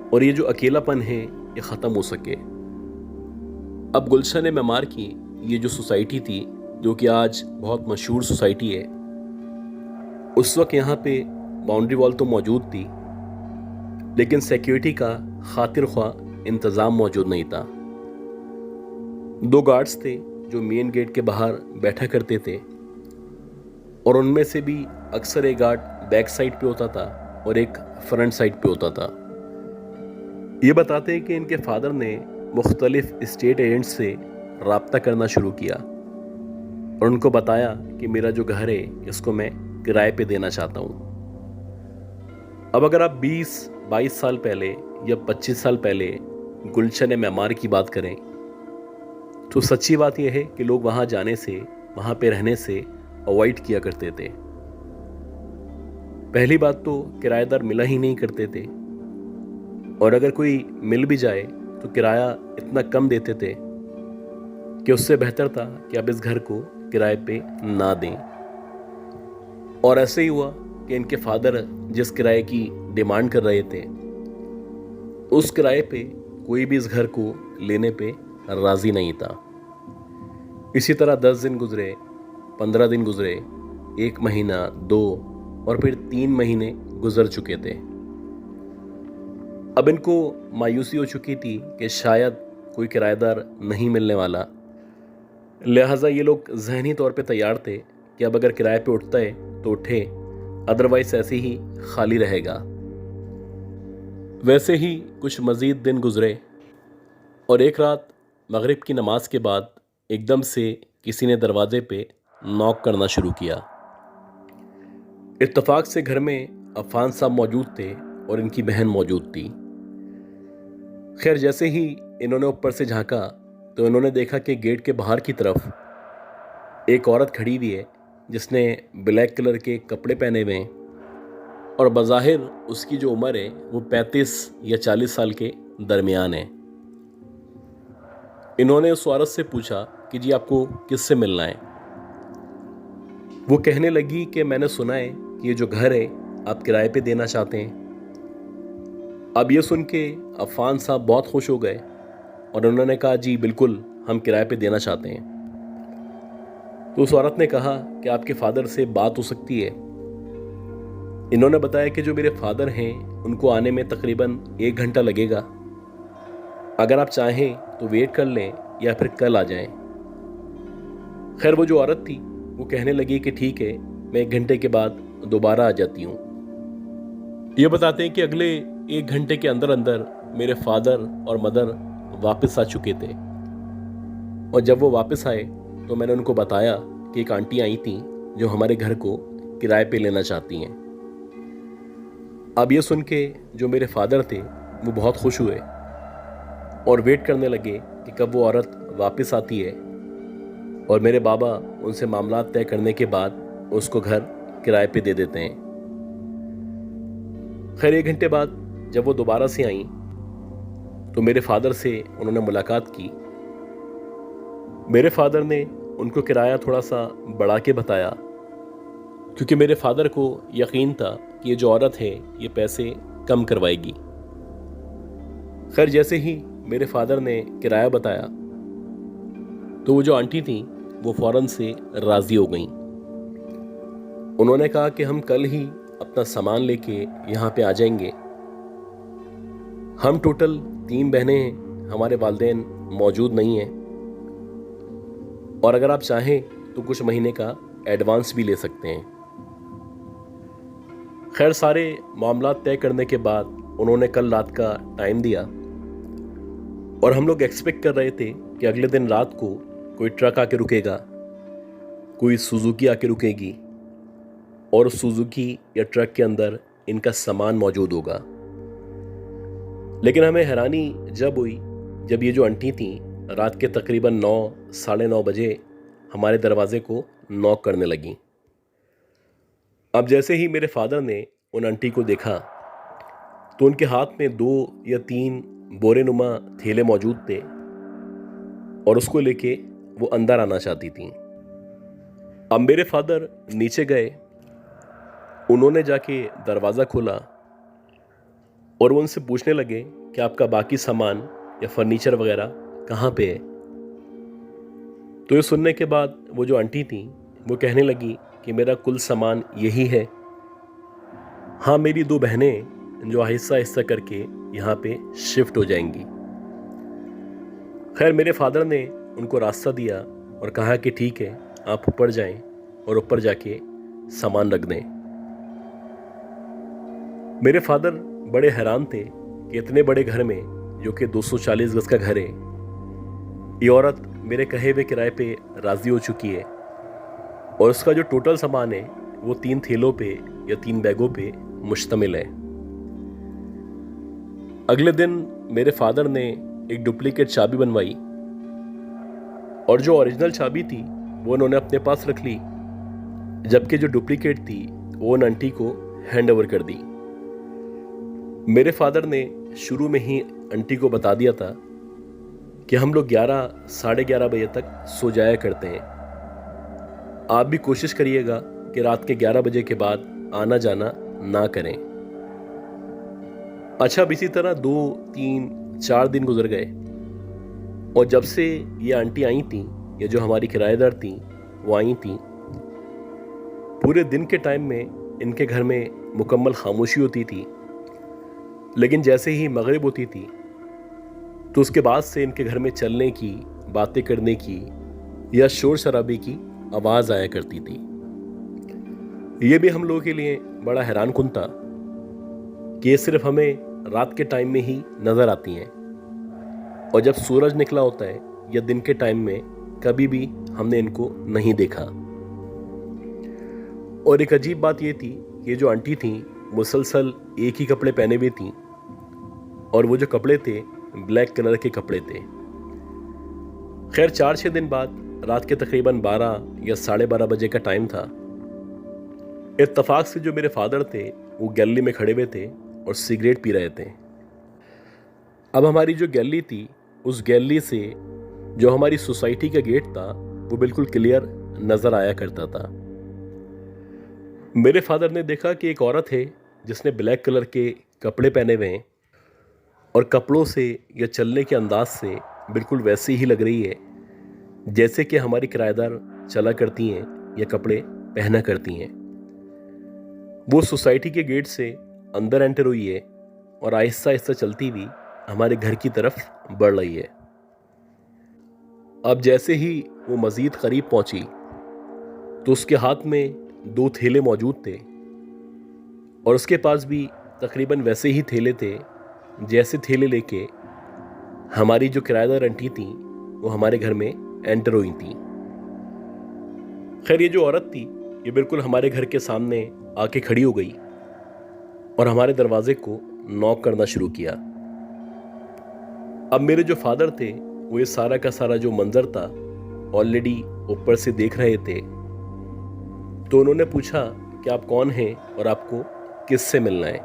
और ये जो अकेलापन है ये ख़त्म हो सके। अब गुलशन मेमार की ये जो सोसाइटी थी, जो कि आज बहुत मशहूर सोसाइटी है, उस वक्त यहाँ पे बाउंड्री वॉल तो मौजूद थी लेकिन सिक्योरिटी का खातिर ख्वाह इंतज़ाम मौजूद नहीं था। 2 गार्ड्स थे जो मेन गेट के बाहर बैठा करते थे और उनमें से भी अक्सर एक गार्ड बैक साइड पे होता था और एक फ्रंट साइड पे होता था। ये बताते हैं कि इनके फादर ने मुख्तलिफ स्टेट एजेंट्स से रब्ता करना शुरू किया और उनको बताया कि मेरा जो घर है इसको मैं किराए पे देना चाहता हूँ। अब अगर आप 20-22 साल पहले या 25 साल पहले गुलशन मेमार की बात करें तो सच्ची बात यह है कि लोग वहाँ जाने से, वहाँ पे रहने से अवॉइड किया करते थे। पहली बात तो किराएदार मिला ही नहीं करते थे और अगर कोई मिल भी जाए तो किराया इतना कम देते थे कि उससे बेहतर था कि आप इस घर को किराए पे ना दें। और ऐसे ही हुआ कि इनके फादर जिस किराए की डिमांड कर रहे थे उस किराए पे कोई भी इस घर को लेने पे राज़ी नहीं था। इसी तरह 10 दिन गुजरे, 15 दिन गुजरे, 1 महीना, 2 और फिर 3 महीने गुजर चुके थे। अब इनको मायूसी हो चुकी थी कि शायद कोई किराएदार नहीं मिलने वाला, लिहाजा ये लोग ज़हनी तौर पे तैयार थे कि अब अगर किराए पे उठता है तो उठे, अदरवाइज ऐसे ही खाली रहेगा। वैसे ही कुछ मज़ीद दिन गुजरे और एक रात मगरिब की नमाज के बाद एकदम से किसी ने दरवाजे पे नॉक करना शुरू किया। इत्तफाक से घर में अफ़ान साहब मौजूद थे और इनकी बहन मौजूद थी। खैर, जैसे ही इन्होंने ऊपर से झांका तो इन्होंने देखा कि गेट के बाहर की तरफ एक औरत खड़ी हुई है जिसने ब्लैक कलर के कपड़े पहने हुए हैं और बज़ाहिर उसकी जो उम्र है वो 35 या 40 साल के दरमियान है। इन्होंने उस औरत से पूछा कि जी आपको किससे मिलना है। वो कहने लगी कि मैंने सुना है कि ये जो घर है आप किराए पे देना चाहते हैं। अब ये सुन के अफ़ान साहब बहुत खुश हो गए और उन्होंने कहा, जी बिल्कुल, हम किराए पे देना चाहते हैं। तो उस औरत ने कहा कि आपके फादर से बात हो सकती है। इन्होंने बताया कि जो मेरे फादर हैं उनको आने में तकरीबन 1 घंटा लगेगा। अगर आप चाहें तो वेट कर लें या फिर कल आ जाएं। खैर वो जो औरत थी वो कहने लगी कि ठीक है, मैं 1 घंटे के बाद दोबारा आ जाती हूँ। ये बताते हैं कि अगले 1 घंटे के अंदर अंदर मेरे फादर और मदर वापस आ चुके थे। और जब वो वापस आए तो मैंने उनको बताया कि एक आंटी आई थी जो हमारे घर को किराए पे लेना चाहती हैं। अब ये सुन के जो मेरे फादर थे वो बहुत खुश हुए और वेट करने लगे कि कब वो औरत वापस आती है और मेरे बाबा उनसे मामला तय करने के बाद उसको घर किराए पे दे देते हैं। खैर 1 घंटे बाद जब वो दोबारा से आई तो मेरे फादर से उन्होंने मुलाकात की। मेरे फादर ने उनको किराया थोड़ा सा बढ़ा के बताया, क्योंकि मेरे फादर को यकीन था कि ये जो औरत है ये पैसे कम करवाएगी। खैर जैसे ही मेरे फादर ने किराया बताया तो वो जो आंटी थी वो फौरन से राज़ी हो गईं। उन्होंने कहा कि हम कल ही अपना सामान लेके यहाँ पे आ जाएंगे। हम टोटल 3 बहनें हैं, हमारे वालिदैन मौजूद नहीं हैं और अगर आप चाहें तो कुछ महीने का एडवांस भी ले सकते हैं। खैर सारे मामला तय करने के बाद उन्होंने कल रात का टाइम दिया और हम लोग एक्सपेक्ट कर रहे थे कि अगले दिन रात को कोई ट्रक आके रुकेगा, कोई सुजुकी आके रुकेगी और उस सुजुकी या ट्रक के अंदर इनका सामान मौजूद होगा। लेकिन हमें हैरानी जब हुई जब ये जो आंटी थी रात के तकरीबन 9, साढ़े 9 बजे हमारे दरवाजे को नॉक करने लगी। अब जैसे ही मेरे फादर ने उन आंटी को देखा तो उनके हाथ में 2 या 3 बोरे नुमा थैले मौजूद थे और उसको लेके वो अंदर आना चाहती थी। अब मेरे फादर नीचे गए, उन्होंने जाके दरवाज़ा खोला और वो उनसे पूछने लगे कि आपका बाकी सामान या फर्नीचर वगैरह कहाँ पे है। तो ये सुनने के बाद वो जो आंटी थी वो कहने लगी कि मेरा कुल सामान यही है। हाँ, मेरी 2 बहनें जो आहिस्ता आहिस्ता करके यहाँ पे शिफ्ट हो जाएंगी। खैर मेरे फादर ने उनको रास्ता दिया और कहा कि ठीक है, आप ऊपर जाएं और ऊपर जाके सामान रख दें। मेरे फादर बड़े हैरान थे कि इतने बड़े घर में, जो कि 240 गज का घर है, ये औरत मेरे कहे हुए किराए पे राज़ी हो चुकी है और उसका जो टोटल सामान है वो 3 थैलों पे या 3 बैगों पे मुश्तमिल है। अगले दिन मेरे फादर ने एक डुप्लीकेट चाबी बनवाई और जो ओरिजिनल चाबी थी वो उन्होंने अपने पास रख ली, जबकि जो डुप्लीकेट थी वो उन आंटी को हैंड ओवर कर दी। मेरे फादर ने शुरू में ही आंटी को बता दिया था कि हम लोग 11, साढ़े 11 बजे तक सो जाया करते हैं। आप भी कोशिश करिएगा कि रात के 11 बजे के बाद आना जाना ना करें। अच्छा, अब इसी तरह 2, 3, 4 दिन गुजर गए और जब से ये आंटी आई थी, ये जो हमारी किराएदार थी वो आई थी, पूरे दिन के टाइम में इनके घर में मुकम्मल खामोशी होती थी। लेकिन जैसे ही मगरिब होती थी तो उसके बाद से इनके घर में चलने की, बातें करने की या शोर शराबे की आवाज़ आया करती थी। ये भी हम लोगों के लिए बड़ा हैरान कुन था कि ये सिर्फ हमें रात के टाइम में ही नज़र आती हैं और जब सूरज निकला होता है या दिन के टाइम में कभी भी हमने इनको नहीं देखा। और एक अजीब बात ये थी कि ये जो आंटी थी मुसलसल एक ही कपड़े पहने हुए थी और वो जो कपड़े थे ब्लैक कलर के कपड़े थे। खैर 4-6 दिन बाद रात के तकरीबन 12 या साढ़े 12 बजे का टाइम था। इत्तफाक से जो मेरे फादर थे वो गैलरी में खड़े हुए थे और सिगरेट पी रहे थे। अब हमारी जो गैलरी थी, उस गैलरी से जो हमारी सोसाइटी का गेट था वो बिल्कुल क्लियर नज़र आया करता था। मेरे फादर ने देखा कि एक औरत है जिसने ब्लैक कलर के कपड़े पहने हुए हैं और कपड़ों से या चलने के अंदाज से बिल्कुल वैसी ही लग रही है जैसे कि हमारी किराएदार चला करती हैं या कपड़े पहना करती हैं। वो सोसाइटी के गेट से अंदर एंटर हुई है और आहिस्ता आहिस्ता चलती हुई हमारे घर की तरफ बढ़ रही है। अब जैसे ही वो मज़ीद करीब पहुंची तो उसके हाथ में 2 थैले मौजूद थे और उसके पास भी तकरीबन वैसे ही थैले थे जैसे थैले लेके हमारी जो किराएदार आंटी थी वो हमारे घर में एंटर हुई थी। खैर, ये जो औरत थी ये बिल्कुल हमारे घर के सामने आके खड़ी हो गई और हमारे दरवाजे को नॉक करना शुरू किया। अब मेरे जो फादर थे वो ये सारा का सारा जो मंजर था ऑलरेडी ऊपर से देख रहे थे, तो उन्होंने पूछा कि आप कौन हैं और आपको किससे मिलना है।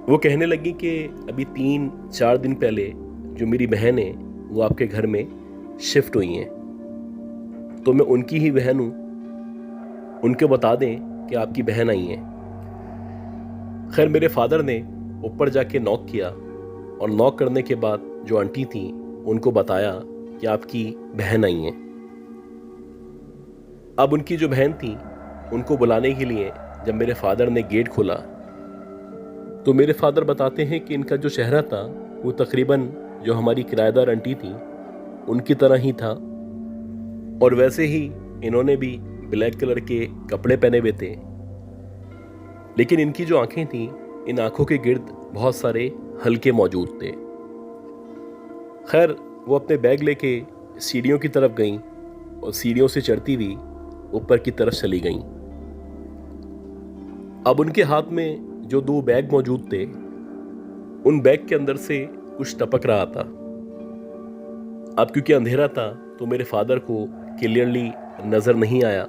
वो कहने लगी कि अभी 3-4 दिन पहले जो मेरी बहन है वो आपके घर में शिफ्ट हुई हैं, तो मैं उनकी ही बहन हूँ, उनको बता दें कि आपकी बहन आई हैं। खैर, मेरे फादर ने ऊपर जाके नॉक किया और नॉक करने के बाद जो आंटी थी उनको बताया कि आपकी बहन आई हैं। अब उनकी जो बहन थी उनको बुलाने के लिए जब मेरे फादर ने गेट खोला तो मेरे फादर बताते हैं कि इनका जो चेहरा था वो तकरीबन जो हमारी किराएदार आंटी थी उनकी तरह ही था और वैसे ही इन्होंने भी ब्लैक कलर के कपड़े पहने हुए थे, लेकिन इनकी जो आंखें थी इन आंखों के गिर्द बहुत सारे हल्के मौजूद थे। खैर, वो अपने बैग लेके सीढ़ियों की तरफ गईं और सीढ़ियों से चढ़ती हुई ऊपर की तरफ चली गईं। अब उनके हाथ में जो 2 बैग मौजूद थे उन बैग के अंदर से कुछ टपक रहा था। अब क्योंकि अंधेरा था तो मेरे फादर को क्लियरली नजर नहीं आया,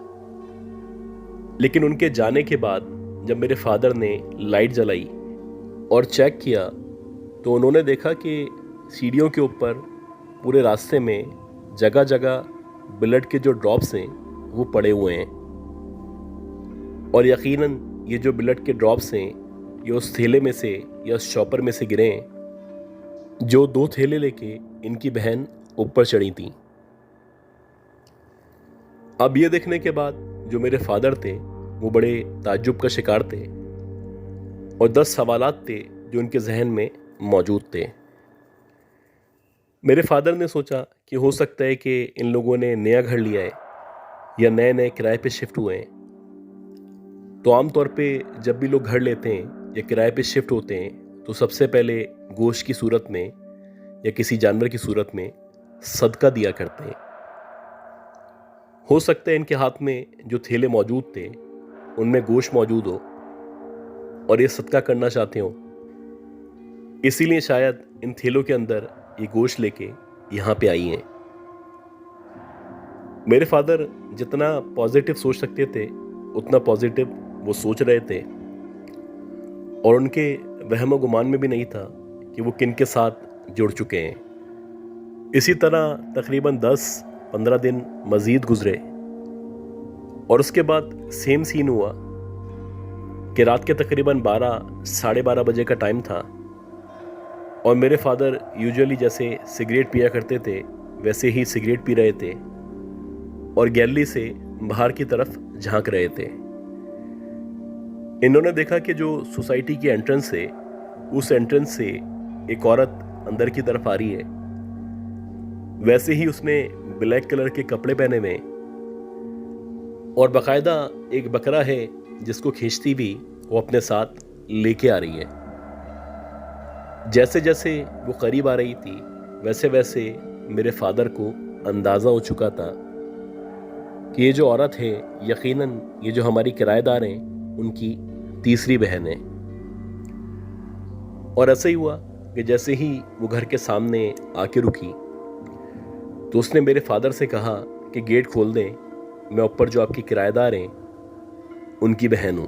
लेकिन उनके जाने के बाद जब मेरे फादर ने लाइट जलाई और चेक किया तो उन्होंने देखा कि सीढ़ियों के ऊपर पूरे रास्ते में जगह जगह ब्लड के जो ड्रॉप्स हैं वो पड़े हुए हैं और यकीनन ये जो ब्लड के ड्रॉप्स हैं ये उस थैले में से या उस चॉपर में से गिरे हैं जो 2 थैले लेके इनकी बहन ऊपर चढ़ी थी। अब ये देखने के बाद जो मेरे फादर थे वो बड़े ताज्जुब का शिकार थे और 10 सवालात थे जो उनके जहन में मौजूद थे। मेरे फादर ने सोचा कि हो सकता है कि इन लोगों ने नया घर लिया है या नए नए किराए पे शिफ्ट हुए हैं। तो आमतौर पे जब भी लोग घर लेते हैं या किराए पे शिफ्ट होते हैं तो सबसे पहले गोश्त की सूरत में या किसी जानवर की सूरत में सदका दिया करते हैं। हो सकता है इनके हाथ में जो थैले मौजूद थे उनमें गोश्त मौजूद हो और ये सदका करना चाहते हो, इसीलिए शायद इन थैलों के अंदर ये गोश्त लेके यहाँ पे आई हैं। मेरे फादर जितना पॉजिटिव सोच सकते थे उतना पॉजिटिव वो सोच रहे थे और उनके वहम गुमान में भी नहीं था कि वो किन के साथ जुड़ चुके हैं। इसी तरह तकरीबन 10-15 दिन मज़ीद गुजरे और उसके बाद सेम सीन हुआ कि रात के तकरीबन 12-12:30 बजे का टाइम था और मेरे फादर यूजुअली जैसे सिगरेट पिया करते थे वैसे ही सिगरेट पी रहे थे और गैलरी से बाहर की तरफ झांक रहे थे। इन्होंने देखा कि जो सोसाइटी की एंट्रेंस है उस एंट्रेंस से एक औरत अंदर की तरफ आ रही है। वैसे ही उसने ब्लैक कलर के कपड़े पहने हुए और बाकायदा एक बकरा है जिसको खींचती भी वो अपने साथ लेके आ रही है। जैसे जैसे वो करीब आ रही थी वैसे वैसे मेरे फादर को अंदाज़ा हो चुका था कि ये जो औरत है यकीनन ये जो हमारी किराएदार हैं उनकी तीसरी बहन है। और ऐसा ही हुआ कि जैसे ही वो घर के सामने आके रुकी तो उसने मेरे फादर से कहा कि गेट खोल दें, मैं ऊपर जो आपकी किराएदार हैं उनकी बहन हूँ।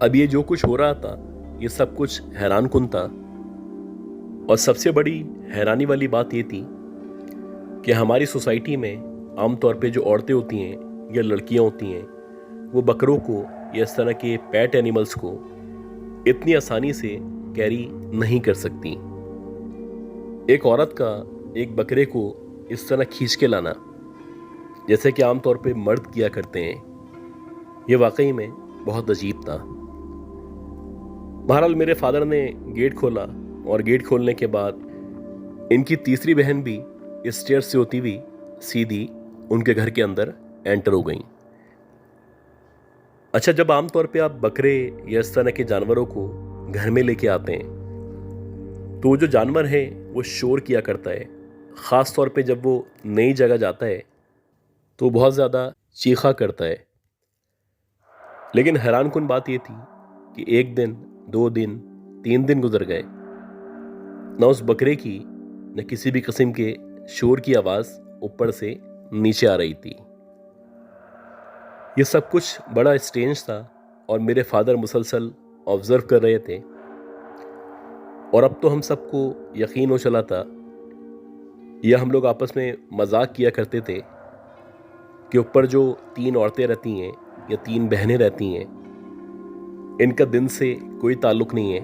अब ये जो कुछ हो रहा था ये सब कुछ हैरानकुन था और सबसे बड़ी हैरानी वाली बात ये थी कि हमारी सोसाइटी में आमतौर पे जो औरतें होती हैं या लड़कियां होती हैं वो बकरों को या इस तरह के पेट एनिमल्स को इतनी आसानी से कैरी नहीं कर सकती। एक औरत का एक बकरे को इस तरह खींच के लाना, जैसे कि आमतौर पे मर्द किया करते हैं, ये वाकई में बहुत अजीब था। बहरहाल मेरे फादर ने गेट खोला और गेट खोलने के बाद इनकी तीसरी बहन भी इस स्टेयर से होती हुई सीधी उनके घर के अंदर एंटर हो गई। अच्छा, जब आमतौर पे आप बकरे या इस तरह के जानवरों को घर में लेके आते हैं तो जो जानवर है वो शोर किया करता है। ख़ास तौर पे जब वो नई जगह जाता है तो बहुत ज़्यादा चीखा करता है। लेकिन हैरानकुन बात ये थी कि एक दिन, 2 दिन, 3 दिन गुजर गए, न उस बकरे की न किसी भी किस्म के शोर की आवाज़ ऊपर से नीचे आ रही थी। ये सब कुछ बड़ा स्ट्रेंज था और मेरे फादर मुसलसल ऑब्जर्व कर रहे थे। और अब तो हम सबको यकीन हो चला था, यह हम लोग आपस में मजाक किया करते थे कि ऊपर जो 3 औरतें रहती हैं या 3 बहनें रहती हैं, इनका दिन से कोई ताल्लुक नहीं है।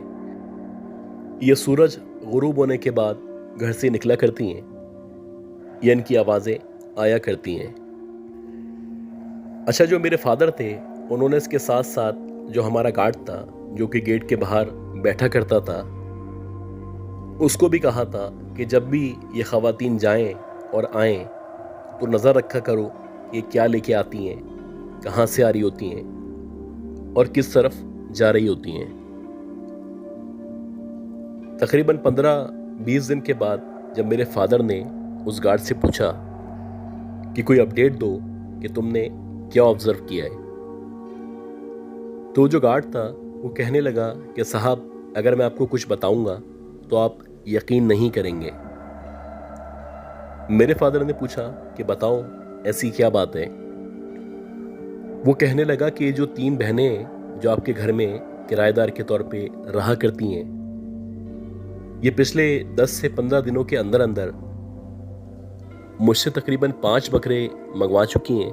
ये सूरज गुरूब होने के बाद घर से निकला करती हैं या इनकी आवाज़ें आया करती हैं। अच्छा, जो मेरे फादर थे उन्होंने इसके साथ साथ जो हमारा गार्ड था, जो कि गेट के बाहर बैठा करता था, उसको भी कहा था कि जब भी ये ख़वातीन जाएं और आएं तो नज़र रखा करो कि क्या लेके आती हैं, कहाँ से आ रही होती हैं और किस तरफ जा रही होती हैं। तकरीबन 15-20 दिन के बाद जब मेरे फादर ने उस गार्ड से पूछा कि कोई अपडेट दो कि तुमने क्या ऑब्जर्व किया है, तो जो गार्ड था वो कहने लगा कि साहब, अगर मैं आपको कुछ बताऊंगा तो आप यकीन नहीं करेंगे। मेरे फादर ने पूछा कि बताओ, ऐसी क्या बात है। वो कहने लगा कि ये जो 3 बहनें हैं जो आपके घर में किराएदार के तौर पे रहा करती हैं, ये पिछले 10 से 15 दिनों के अंदर अंदर मुझसे तकरीबन 5 बकरे मंगवा चुकी हैं।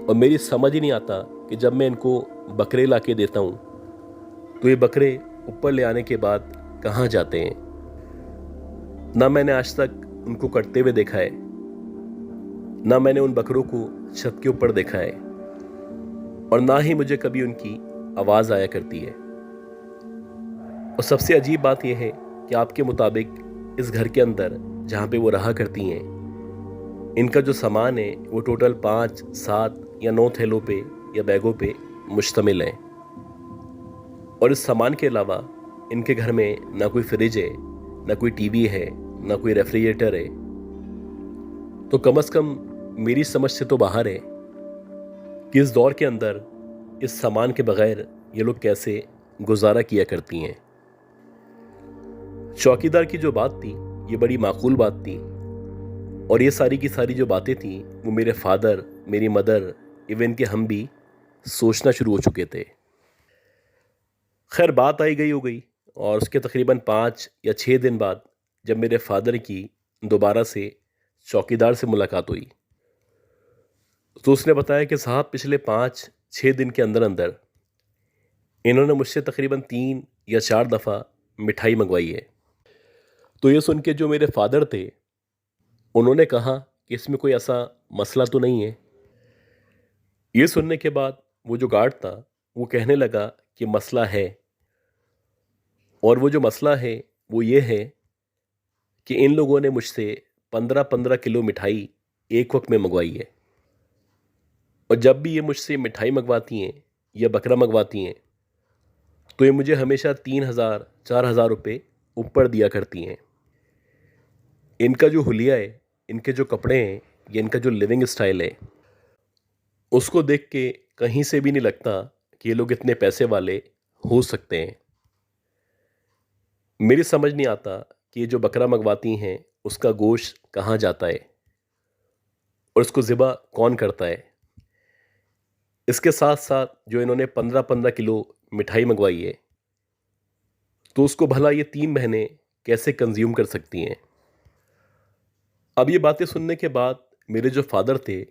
और मेरी समझ ही नहीं आता कि जब मैं इनको बकरे ला के देता हूँ तो ये बकरे ऊपर ले आने के बाद कहाँ जाते हैं। ना मैंने आज तक उनको कटते हुए देखा है, ना मैंने उन बकरों को छत के ऊपर देखा है, और ना ही मुझे कभी उनकी आवाज़ आया करती है। और सबसे अजीब बात यह है कि आपके मुताबिक इस घर के अंदर जहाँ पे वो रहा करती हैं, इनका जो सामान है वो टोटल 5, 7 या 9 थैलों पे या बैगों पे मुश्तमिल है। और इस सामान के अलावा इनके घर में ना कोई फ्रिज है, ना कोई टीवी है, ना कोई रेफ्रिजरेटर है। तो कम से कम मेरी समझ से तो बाहर है कि इस दौर के अंदर इस सामान के बगैर ये लोग कैसे गुजारा किया करती हैं। चौकीदार की जो बात थी ये बड़ी माकूल बात थी, और ये सारी की सारी जो बातें थी वो मेरे फादर, मेरी मदर, इवन के हम भी सोचना शुरू हो चुके थे। खैर, बात आई गई हो गई, और उसके तकरीबन 5 या 6 दिन बाद जब मेरे फादर की दोबारा से चौकीदार से मुलाकात हुई तो उसने बताया कि साहब, पिछले 5-6 दिन के अंदर अंदर इन्होंने मुझसे तकरीबन 3 या 4 दफ़ा मिठाई मंगवाई है। तो ये सुन के जो मेरे फादर थे उन्होंने कहा कि इसमें कोई ऐसा मसला तो नहीं है। ये सुनने के बाद वो जो गार्ड था वो कहने लगा कि मसला है, और वो जो मसला है वो ये है कि इन लोगों ने मुझसे 15-15 किलो मिठाई एक वक्त में मंगवाई है। और जब भी ये मुझसे मिठाई मंगवाती हैं या बकरा मंगवाती हैं तो ये मुझे हमेशा 3,000-4,000 रुपये ऊपर दिया करती हैं। इनका जो हुलिया है, इनके जो कपड़े हैं, या इनका जो लिविंग स्टाइल है, उसको देख के कहीं से भी नहीं लगता कि ये लोग इतने पैसे वाले हो सकते हैं। मेरी समझ नहीं आता कि ये जो बकरा मंगवाती हैं उसका गोश्त कहाँ जाता है और उसको ज़िबा कौन करता है। इसके साथ साथ जो इन्होंने 15-15 किलो मिठाई मंगवाई है तो उसको भला ये 3 बहनें कैसे कंज्यूम कर सकती हैं। अब ये बातें सुनने के बाद मेरे जो फादर थे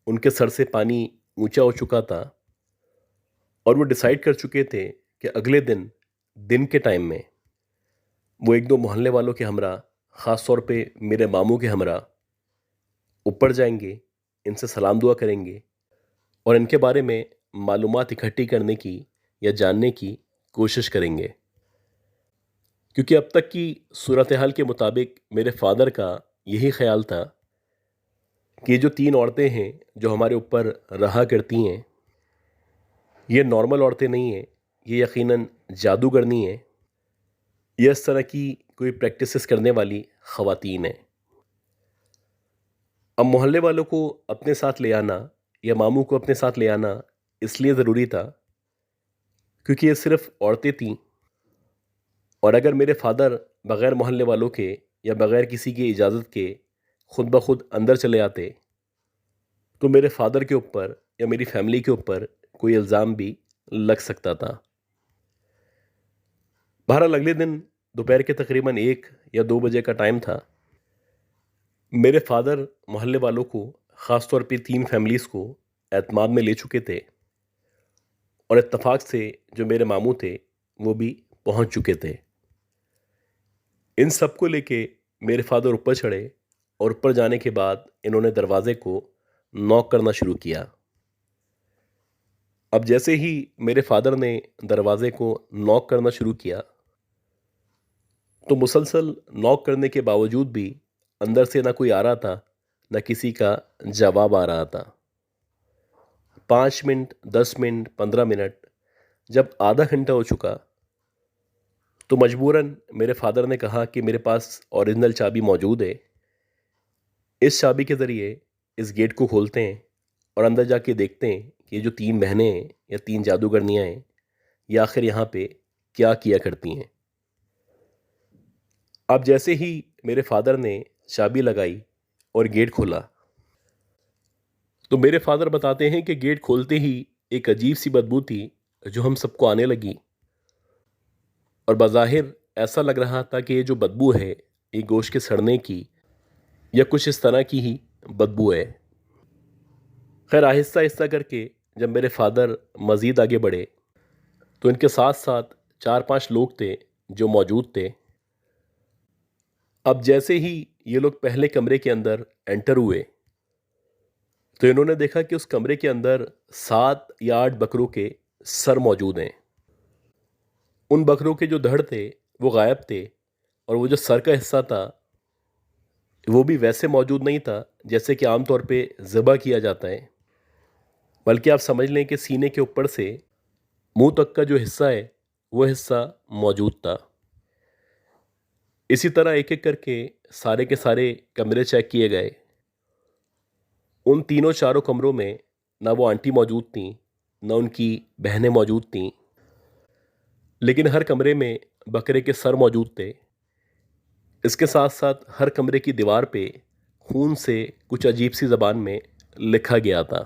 उनके सर से पानी ऊंचा हो चुका था और वो डिसाइड कर चुके थे कि अगले दिन के टाइम में वो एक दो मोहल्ले वालों के हमरा, ख़ास तौर पे मेरे मामू के हमरा ऊपर जाएंगे, इनसे सलाम दुआ करेंगे और इनके बारे में मालूमात इकट्ठी करने की या जानने की कोशिश करेंगे। क्योंकि अब तक की सूरत हाल के मुताबिक मेरे फादर का यही ख्याल था कि ये जो 3 औरतें हैं जो हमारे ऊपर रहा करती हैं, ये नॉर्मल औरतें नहीं हैं, ये यकीनन जादूगरनी हैं, ये इस तरह की कोई प्रैक्टिसेस करने वाली ख़वातीन हैं। अब मोहल्ले वालों को अपने साथ ले आना या मामू को अपने साथ ले आना इसलिए ज़रूरी था क्योंकि ये सिर्फ औरतें थीं और अगर मेरे फादर बग़ैर मोहल्ले वालों के या बग़ैर किसी की इजाज़त के खुद ब खुद अंदर चले आते तो मेरे फादर के ऊपर या मेरी फैमिली के ऊपर कोई इल्ज़ाम भी लग सकता था। बहरहाल अगले दिन दोपहर के तकरीबन 1 या 2 बजे का टाइम था। मेरे फादर मोहल्ले वालों को, ख़ास तौर पे 3 फैमिलीज़ को एतमाद में ले चुके थे और इत्तफाक से जो मेरे मामू थे वो भी पहुंच चुके थे। इन सब को लेके मेरे फादर ऊपर चढ़े और ऊपर जाने के बाद इन्होंने दरवाजे को नॉक करना शुरू किया। अब जैसे ही मेरे फादर ने दरवाजे को नॉक करना शुरू किया तो मुसलसल नॉक करने के बावजूद भी अंदर से ना कोई आ रहा था, ना किसी का जवाब आ रहा था। 5 मिनट, 10 मिनट, 15 मिनट, जब आधा घंटा हो चुका तो मजबूरन मेरे फादर ने कहा कि मेरे पास ओरिजिनल चाबी मौजूद है, इस चाबी के ज़रिए इस गेट को खोलते हैं और अंदर जाके देखते हैं कि ये जो 3 बहनें हैं या 3 जादूगरनियाँ हैं ये आखिर यहाँ पे क्या किया करती हैं। अब जैसे ही मेरे फादर ने चाबी लगाई और गेट खोला तो मेरे फादर बताते हैं कि गेट खोलते ही एक अजीब सी बदबू थी जो हम सबको आने लगी और बज़ाहिर ऐसा लग रहा था कि ये जो बदबू है ये गोश्त के सड़ने की या कुछ इस तरह की ही बदबू है। खैर आहिस्ता आहिस्ता करके जब मेरे फादर मज़ीद आगे बढ़े तो इनके साथ साथ 4-5 लोग थे जो मौजूद थे। अब जैसे ही ये लोग पहले कमरे के अंदर एंटर हुए तो इन्होंने देखा कि उस कमरे के अंदर 7 या 8 बकरों के सर मौजूद हैं। उन बकरों के जो धड़ थे वो गायब थे और वो जो सर का हिस्सा था वो भी वैसे मौजूद नहीं था जैसे कि आमतौर पे ज़बह किया जाता है, बल्कि आप समझ लें कि सीने के ऊपर से मुंह तक का जो हिस्सा है वो हिस्सा मौजूद था। इसी तरह एक एक करके सारे के सारे कमरे चेक किए गए। उन तीनों चारों कमरों में ना वो आंटी मौजूद थीं, ना उनकी बहनें मौजूद थीं, लेकिन हर कमरे में बकरे के सर मौजूद थे। इसके साथ साथ हर कमरे की दीवार पे खून से कुछ अजीब सी ज़बान में लिखा गया था।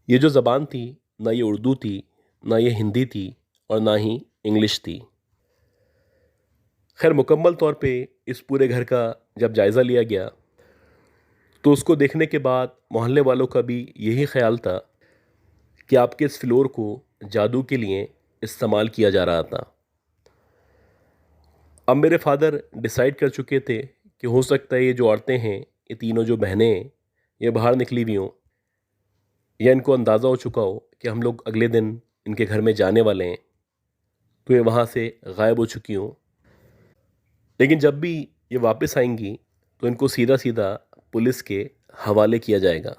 ये जो ज़बान थी ना ये उर्दू थी, ना ये हिंदी थी और ना ही इंग्लिश थी। खैर मुकम्मल तौर पे इस पूरे घर का जब जायज़ा लिया गया तो उसको देखने के बाद मोहल्ले वालों का भी यही ख्याल था कि आपके इस फ्लोर को जादू के लिए इस्तेमाल किया जा रहा था। अब मेरे फादर डिसाइड कर चुके थे कि हो सकता है ये जो औरतें हैं, ये तीनों जो बहनें हैं, ये बाहर निकली हुई हों या इनको अंदाज़ा हो चुका हो कि हम लोग अगले दिन इनके घर में जाने वाले हैं तो ये वहाँ से गायब हो चुकी हों। लेकिन जब भी ये वापस आएंगी तो इनको सीधा सीधा पुलिस के हवाले किया जाएगा।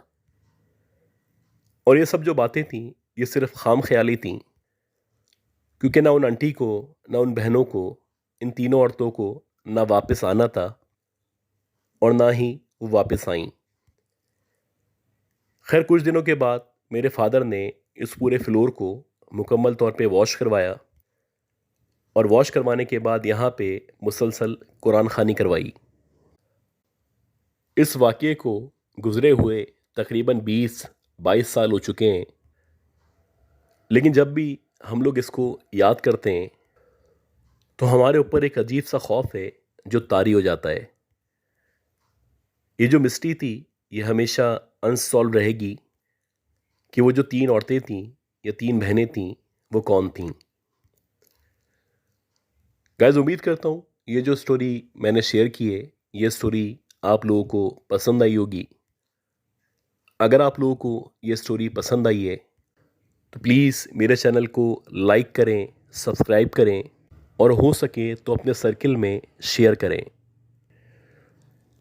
और ये सब जो बातें थीं ये सिर्फ खाम ख्याली थीं, क्योंकि ना उन आंटी को, ना उन बहनों को, इन तीनों औरतों को ना वापस आना था और ना ही वो वापस आईं। खैर कुछ दिनों के बाद मेरे फादर ने इस पूरे फ्लोर को मुकम्मल तौर पे वॉश करवाया और वॉश करवाने के बाद यहाँ पे मुसलसल कुरान खानी करवाई। इस वाक़ये को गुज़रे हुए तकरीबन 20-22 साल हो चुके हैं, लेकिन जब भी हम लोग इसको याद करते हैं तो हमारे ऊपर एक अजीब सा खौफ है जो तारी हो जाता है। ये जो मिस्ट्री थी ये हमेशा अनसॉल्व रहेगी कि वो जो 3 औरतें थीं या 3 बहनें थीं, वो कौन थीं। गाइस, उम्मीद करता हूँ ये जो स्टोरी मैंने शेयर की है, ये स्टोरी आप लोगों को पसंद आई होगी। अगर आप लोगों को ये स्टोरी पसंद आई है तो प्लीज़ मेरे चैनल को लाइक करें, सब्सक्राइब करें और हो सके तो अपने सर्किल में शेयर करें।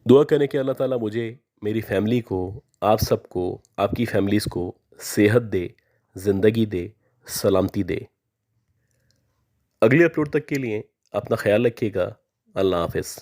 दुआ करें कि अल्लाह ताला मुझे, मेरी फैमिली को, आप सबको, आपकी फैमिलीज़ को सेहत दे, ज़िंदगी दे, सलामती दे। अगले अपलोड तक के लिए अपना ख्याल रखिएगा। अल्लाह हाफ़िज़।